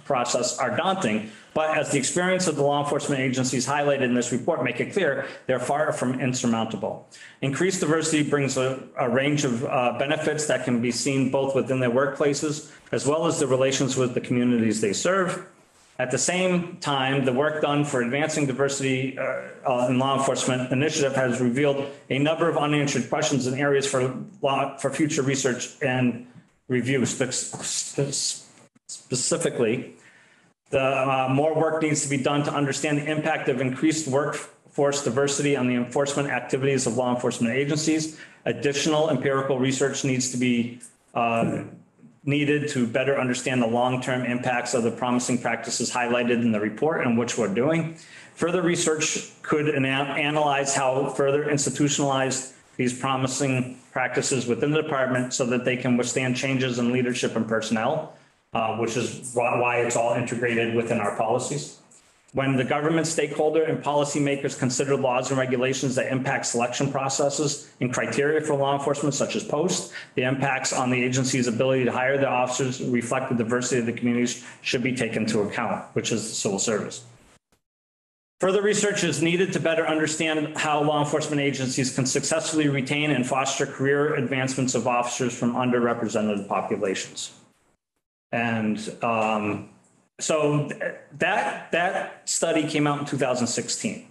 process, are daunting. But as the experience of the law enforcement agencies highlighted in this report make it clear, they're far from insurmountable. Increased diversity brings a range of benefits that can be seen both within their workplaces as well as the relations with the communities they serve. At the same time, the work done for advancing diversity in law enforcement initiative has revealed a number of unanswered questions and areas for future research and review. Specifically, more work needs to be done to understand the impact of increased workforce diversity on the enforcement activities of law enforcement agencies. Additional empirical research needs to be needed to better understand the long-term impacts of the promising practices highlighted in the report and which we're doing. Further research could analyze how further institutionalize these promising practices within the department so that they can withstand changes in leadership and personnel, which is why it's all integrated within our policies. When the government stakeholder and policymakers consider laws and regulations that impact selection processes and criteria for law enforcement, such as post, the impacts on the agency's ability to hire the officers reflect the diversity of the communities should be taken into account, which is the civil service. Further research is needed to better understand how law enforcement agencies can successfully retain and foster career advancements of officers from underrepresented populations. And so that study came out in 2016.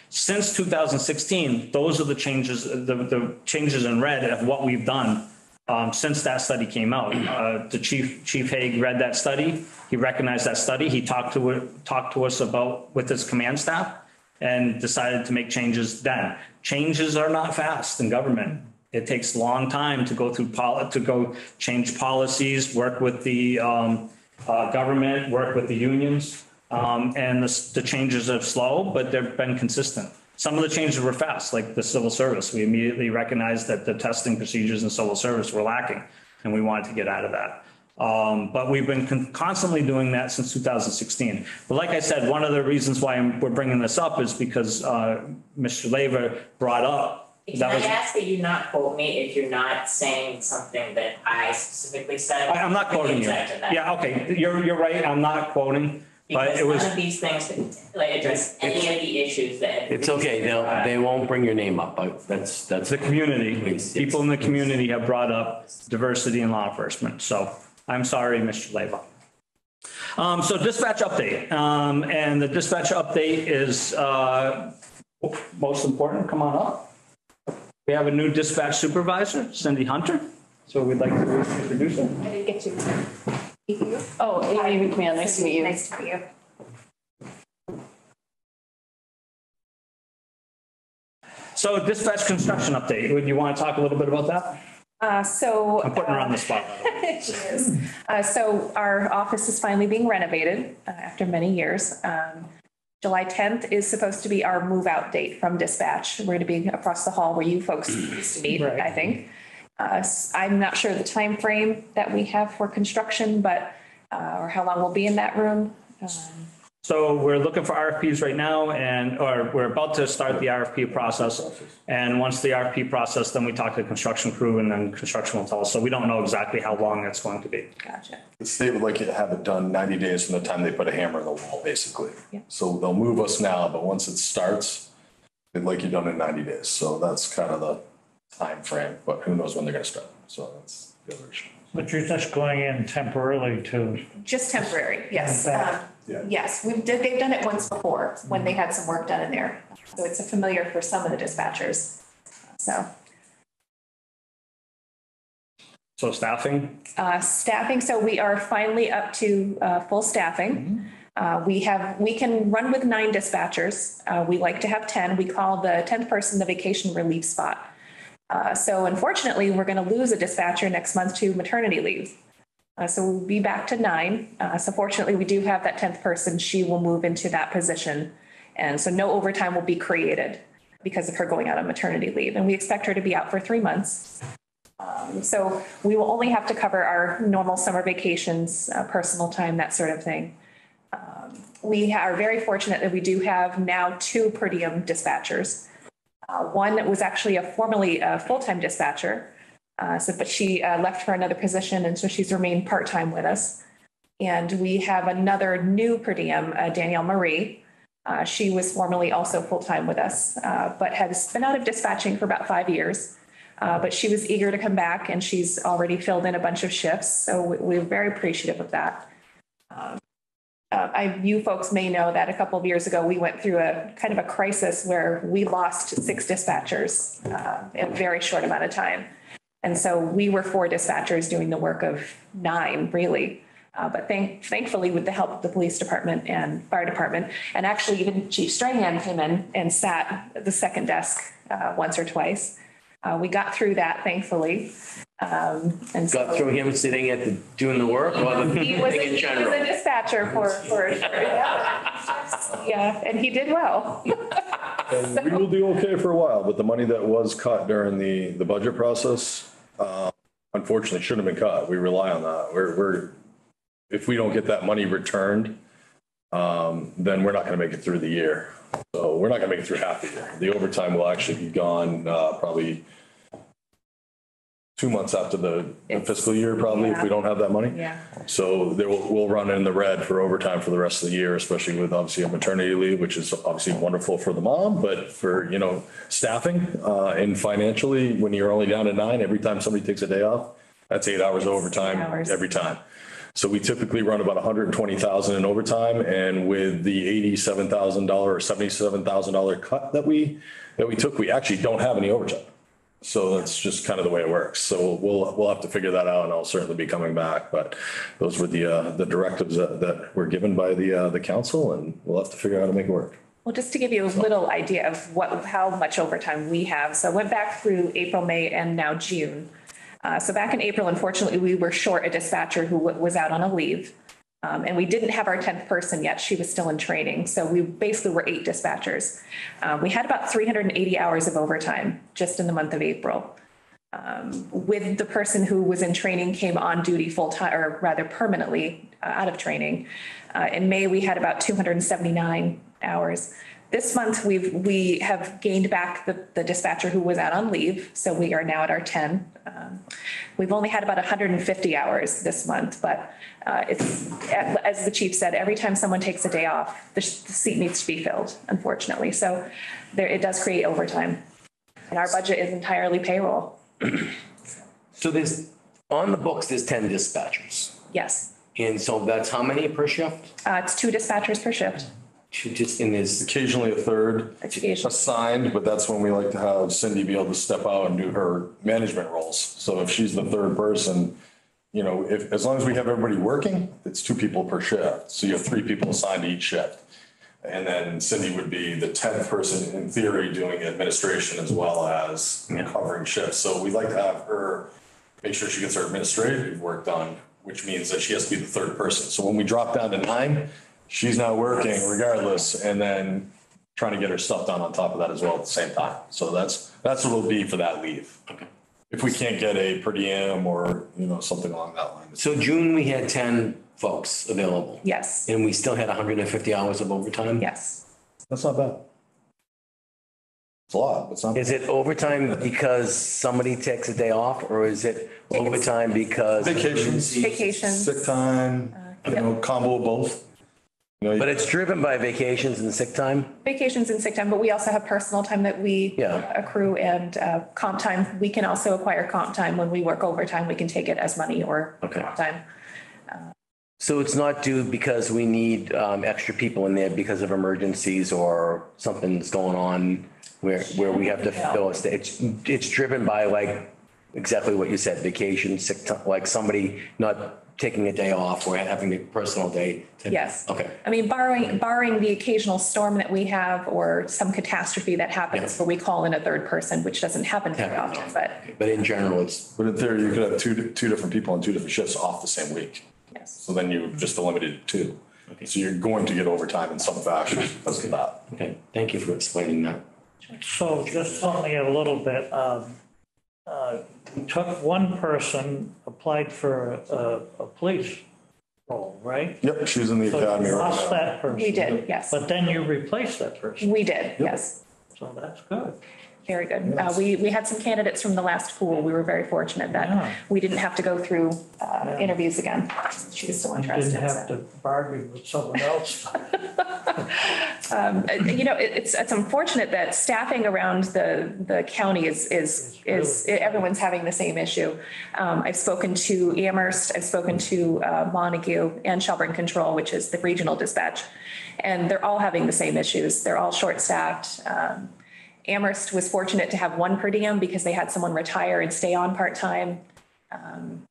Since 2016, those are the changes, the changes in red of what we've done since that study came out. The Chief Haig read that study. He recognized that study. He talked to us about with his command staff and decided to make changes then. Changes are not fast in government. It takes a long time to go through change policies, work with the government, work with the unions, and the changes are slow, but they've been consistent. Some of the changes were fast, like the civil service. We immediately recognized that the testing procedures in civil service were lacking, and we wanted to get out of that. But we've been constantly doing that since 2016. But like I said, one of the reasons why we're bringing this up is because Mr. Leva brought up. Can I ask that you not quote me if you're not saying something that I specifically said? I'm not quoting you. Yeah, okay, you're right. I'm not quoting. But it was none of these things address any of the issues that. It's okay. They won't bring your name up. That's the community. People in the community have brought up diversity in law enforcement. So I'm sorry, Mr. Leva. So dispatch update, and the dispatch update is, most important, come on up. We have a new dispatch supervisor, Cindy Hunter. So we'd like to introduce her. I didn't get to. Oh, Amy McMahon, nice to meet you. Nice to meet you. So dispatch construction update. Would you want to talk a little bit about that? I'm putting her on the spot. She is. So our office is finally being renovated after many years. July 10th is supposed to be our move out date from dispatch. We're going to be across the hall where you folks used to meet, Right. I think. I'm not sure the time frame that we have for construction, but or how long we'll be in that room. So we're looking for RFPs right now or we're about to start the RFP process. And once the RFP process, then we talk to the construction crew and then construction will tell us. So we don't know exactly how long it's going to be. Gotcha. The state would like you to have it done 90 days from the time they put a hammer in the wall, basically. Yeah. So they'll move us now, but once it starts, they'd like you done in 90 days. So that's kind of the time frame, but who knows when they're going to start. So that's the other issue. But you're just going in temporarily to. Just temporary, yes. Yeah. Yes, they've done it once before when they had some work done in there. So it's a familiar for some of the dispatchers. So staffing? Staffing, so we are finally up to full staffing. We can run with 9 dispatchers. We like to have 10. We call the 10th person the vacation relief spot. So unfortunately, we're going to lose a dispatcher next month to maternity leave. So we'll be back to 9. So fortunately, we do have that 10th person. She will move into that position. And so no overtime will be created because of her going out on maternity leave. And we expect her to be out for 3 months. So we will only have to cover our normal summer vacations, personal time, that sort of thing. We are very fortunate that we do have now 2 per diem dispatchers. One that was actually formerly a full-time dispatcher. But she left for another position, and so she's remained part-time with us. And we have another new per diem, Danielle Marie. She was formerly also full-time with us, but has been out of dispatching for about 5 years. But she was eager to come back, and she's already filled in a bunch of shifts. So we're very appreciative of that. You folks may know that a couple of years ago, we went through a kind of a crisis where we lost 6 dispatchers in a very short amount of time. And so we were 4 dispatchers doing the work of 9, really. But thankfully, with the help of the police department and fire department, and actually even Chief Strahan came in and sat at the second desk once or twice. We got through that, thankfully. And so Got through him sitting at doing the work or the he was in general? a dispatcher for yeah, and he did well. And we will do okay for a while, but the money that was cut during the budget process, unfortunately shouldn't have been cut. We rely on that. If we don't get that money returned, then we're not going to make it through the year. So we're not going to make it through half the year. The overtime will actually be gone probably 2 months after the fiscal year, probably, if we don't have that money. Yeah. So we'll run in the red for overtime for the rest of the year, especially with obviously a maternity leave, which is obviously wonderful for the mom, but for, staffing and financially, when you're only down to 9, every time somebody takes a day off, that's 8 hours of overtime every time. So we typically run about 120,000 in overtime, and with the $87,000 or $77,000 cut that we took, we actually don't have any overtime. So that's just kind of the way it works. So we'll have to figure that out, and I'll certainly be coming back. But those were the directives that were given by the council, and we'll have to figure out how to make it work. Well, just to give you a little idea of how much overtime we have. So I went back through April, May, and now June. So back in April, unfortunately, we were short a dispatcher who was out on a leave. And we didn't have our 10th person yet. She was still in training. So we basically were 8 dispatchers. We had about 380 hours of overtime just in the month of April. With the person who was in training came on duty full time, or rather permanently out of training. In May, we had about 279 hours. This month, we have gained back the dispatcher who was out on leave, so we are now at our 10. We've only had about 150 hours this month, but it's, as the chief said, every time someone takes a day off, the seat needs to be filled, unfortunately. So it does create overtime. And our budget is entirely payroll. So on the books, there's 10 dispatchers. Yes. And so that's how many per shift? It's 2 dispatchers per shift. Just in this, Occasionally a third Occasionally. assigned, but that's when we like to have Cindy be able to step out and do her management roles. So if she's the third person, you know, as long as we have everybody working, it's 2 people per shift. So you have 3 people assigned to each shift. And then Cindy would be the 10th person in theory doing administration as well as covering shifts. So we like to have her make sure she gets her administrative work done, which means that she has to be the third person. So when we drop down to 9, she's not working regardless, and then trying to get her stuff done on top of that as well at the same time. So that's what it'll be for that leave. Okay. If we can't get a per diem or, you know, something along that line. so June, we had 10 folks available. Yes, And we still had 150 hours of overtime? yes. That's not bad. It's a lot, but it's not. Is it overtime because somebody takes a day off, or is it overtime because? Vacations. Vacations. Sick time, you know, combo of both. You know, But it's driven by vacations and sick time? Vacations and sick time, but we also have personal time that we accrue and comp time. We can also acquire comp time when we work overtime. We can take it as money or comp time. So it's not due because we need extra people in there because of emergencies or something's going on where we have to fill a state. It's driven by like exactly what you said, vacation, sick time, like somebody not taking a day off or having a personal day. Yes. Okay. I mean, barring the occasional storm that we have or some catastrophe that happens where we call in a third person, which doesn't happen very often, But in general, it's. But in theory, you could have two different people on 2 different shifts off the same week. Yes. So then you just eliminated 2. Okay. So you're going to get overtime in some fashion because of that. Okay, thank you for explaining that. So just tell me a little bit, we took one person, applied for a police role, right? Yep, she's in the academy So you right lost now. that person. We did, yes. But then you replaced that person. We did, yes. So that's good. Very good. We had some candidates from the last pool. We were very fortunate that we didn't have to go through interviews again. She was so interested. Didn't have to bargain with someone else. You know, it's unfortunate that staffing around the county is everyone's having the same issue. I've spoken to Amherst, I've spoken to Montague and Shelburne Control, which is the regional dispatch, and they're all having the same issues. They're all short-staffed. Amherst was fortunate to have 1 per diem because they had someone retire and stay on part-time.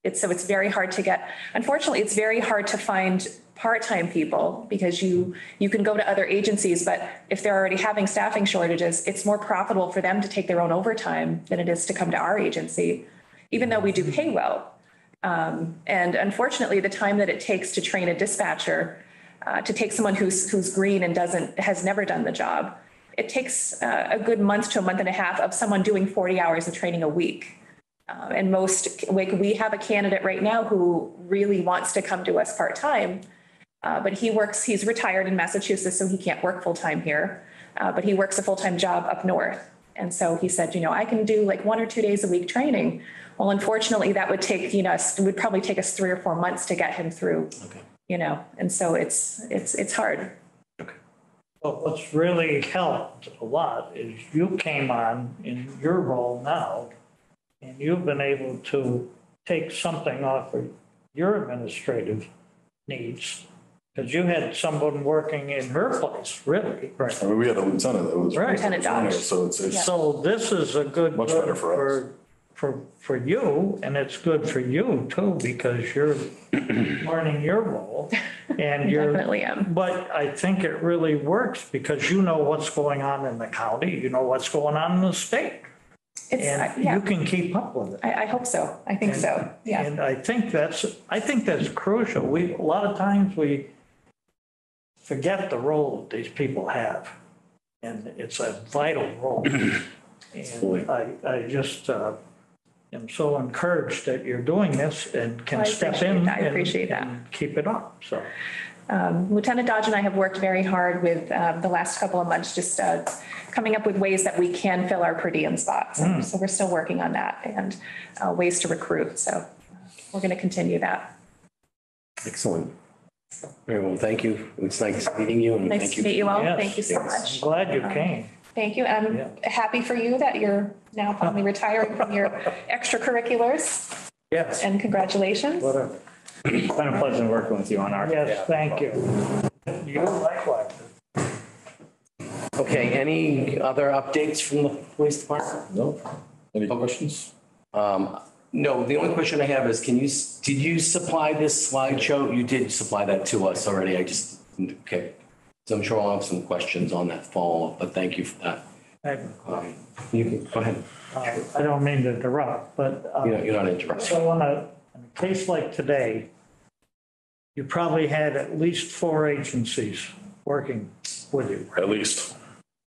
It's very hard to get, unfortunately, it's very hard to find part-time people because you can go to other agencies, but if they're already having staffing shortages, it's more profitable for them to take their own overtime than it is to come to our agency, even though we do pay well. And unfortunately, the time that it takes to train a dispatcher, to take someone who's green and has never done the job, it takes a good month to a month and a half of someone doing 40 hours of training a week. And we have a candidate right now who really wants to come to us part-time, but he's retired in Massachusetts, so he can't work full-time here, but he works a full-time job up north. And so he said, you know, I can do like 1 or 2 days a week training. Well, unfortunately, that would take, you know, it would probably take us 3 or 4 months to get him through, you know, and so it's hard. But what's really helped a lot is you came on in your role now, and you've been able to take something off of your administrative needs, because you had someone working in her place, really. Right. I mean, we had a lieutenant that was. Right. Lieutenant Dodge. So it's. So this is a good. Much better for us. For you, and it's good for you too, because you're learning your role and you're. Definitely am. But I think it really works because you know what's going on in the county, you know what's going on in the state. And you can keep up with it. I hope so. I think so. Yeah. And I think that's crucial. A lot of times we forget the role that these people have. And it's a vital role. And I just am so encouraged that you're doing this and can step in and keep it up. So. Lieutenant Dodge and I have worked very hard with the last couple of months, just coming up with ways that we can fill our per diem spots. So we're still working on that and ways to recruit. So we're going to continue that. Excellent. Very well, thank you. It's nice meeting you. And nice to meet you all. Yes. Thank you so much. I'm glad you came. Thank you. I'm happy for you that you're now finally retiring from your extracurriculars. Yes. And congratulations. Whatever. It's been a pleasure working with you on our. Yes, thank you. You likewise. Okay, any other updates from the police department? No? Any questions? No, the only question I have is, did you supply this slideshow? You did supply that to us already. Okay. So I'm sure I'll have some questions on that follow-up, but thank you for that. You can, go ahead. I don't mean to interrupt, but. You're not interrupting. So in a case like today, you probably had at least 4 agencies working with you. At least.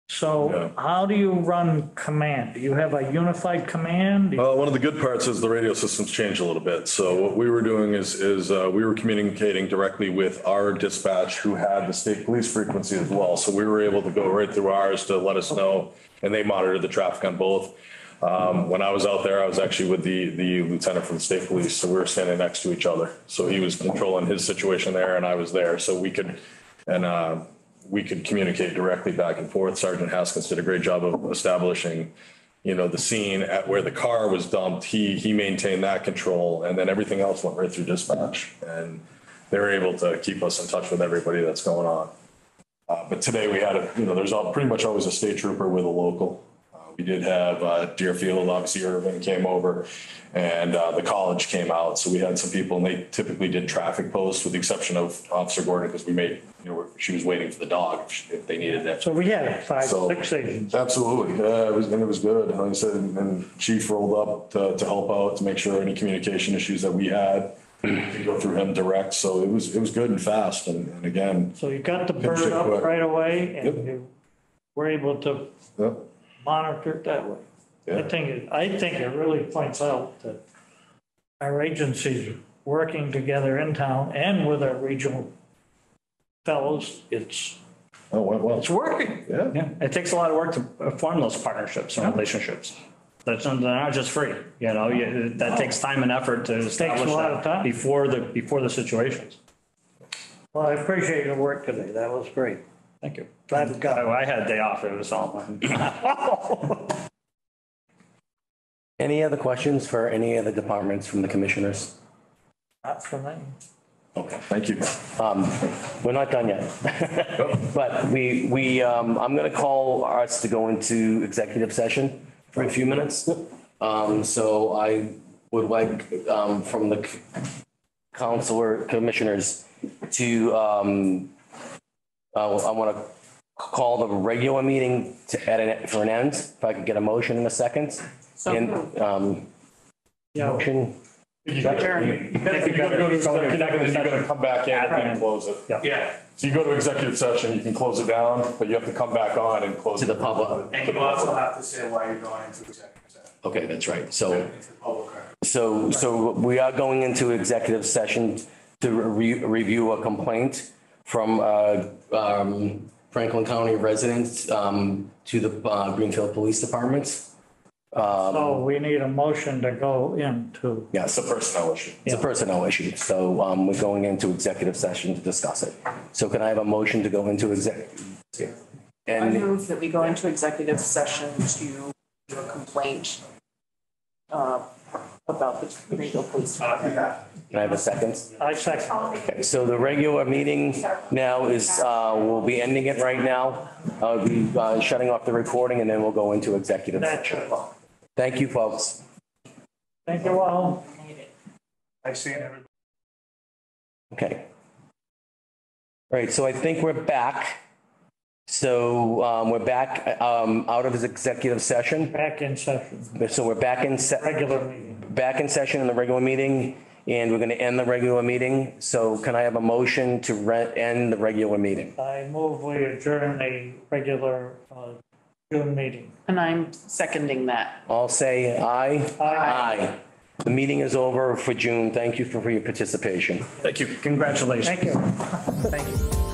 So how do you run command? Do you have a unified command? Well, one of the good parts is the radio systems changed a little bit. So what we were doing is we were communicating directly with our dispatch who had the state police frequency as well. So we were able to go right through ours to let us know, and they monitored the traffic on both. When I was out there, I was actually with the lieutenant from the state police. So we were standing next to each other. So he was controlling his situation there and I was there. So we could communicate directly back and forth. Sergeant Haskins did a great job of establishing, the scene at where the car was dumped. He maintained that control, and then everything else went right through dispatch. And they were able to keep us in touch with everybody that's going on. But today we had there's pretty much always a state trooper with a local. We did have Deerfield, obviously Irvin came over, and the college came out. So we had some people, and they typically did traffic posts with the exception of Officer Gordon, because she was waiting for the dog if they needed it. So we had 5, 6 agents. Absolutely. It was good. Like I said, and Chief rolled up to help out, to make sure any communication issues that we had could go through him direct. So it was good and fast. And again. So you got the bird up right away and you were able to monitor it that way. I think it really points out that our agencies working together in town and with our regional fellows, it's working. Yeah, it takes a lot of work to form those partnerships and relationships. They're not just free, that takes time and effort to establish a lot of time. before the situations. Well, I appreciate your work today. That was great. Thank you. Glad we got it. I had a day off. It was all mine. Any other questions for any of the departments from the commissioners? Not for me. Okay. Thank you. We're not done yet. But I'm going to call us to go into executive session for a few minutes. So I would like from the councilor commissioners to, I want to call the regular meeting for an end. If I could get a motion in a second. Motion. You're gonna come back in and close it. Yeah. So you go to executive session, you can close it down, but you have to come back on and close to the public. And you also have to say why you're going into executive session. Okay, that's right. So we are going into executive session to review a complaint from Franklin County residents to the Greenfield Police Department. So we need a motion to go into. Yeah, it's a personnel issue. It's a personnel issue. So we're going into executive session to discuss it. So can I have a motion to go into executive? I move that we go into executive session to do a complaint about the Greenfield Police Department. Can I have a second? I second. Okay, so the regular meeting now is, we'll be ending it right now. I'll be shutting off the recording and then we'll go into executive session. Thank you, folks. Thank you all. I see it. Okay. All right, so I think we're back. So we're back out of his executive session. Back in session. So we're back in regular meeting. Back in session in the regular meeting, and we're going to end the regular meeting. So can I have a motion to end the regular meeting? I move we adjourn the regular June meeting. And I'm seconding that. All say aye. Aye. The meeting is over for June. Thank you for your participation. Thank you. Congratulations. Thank you. Thank you.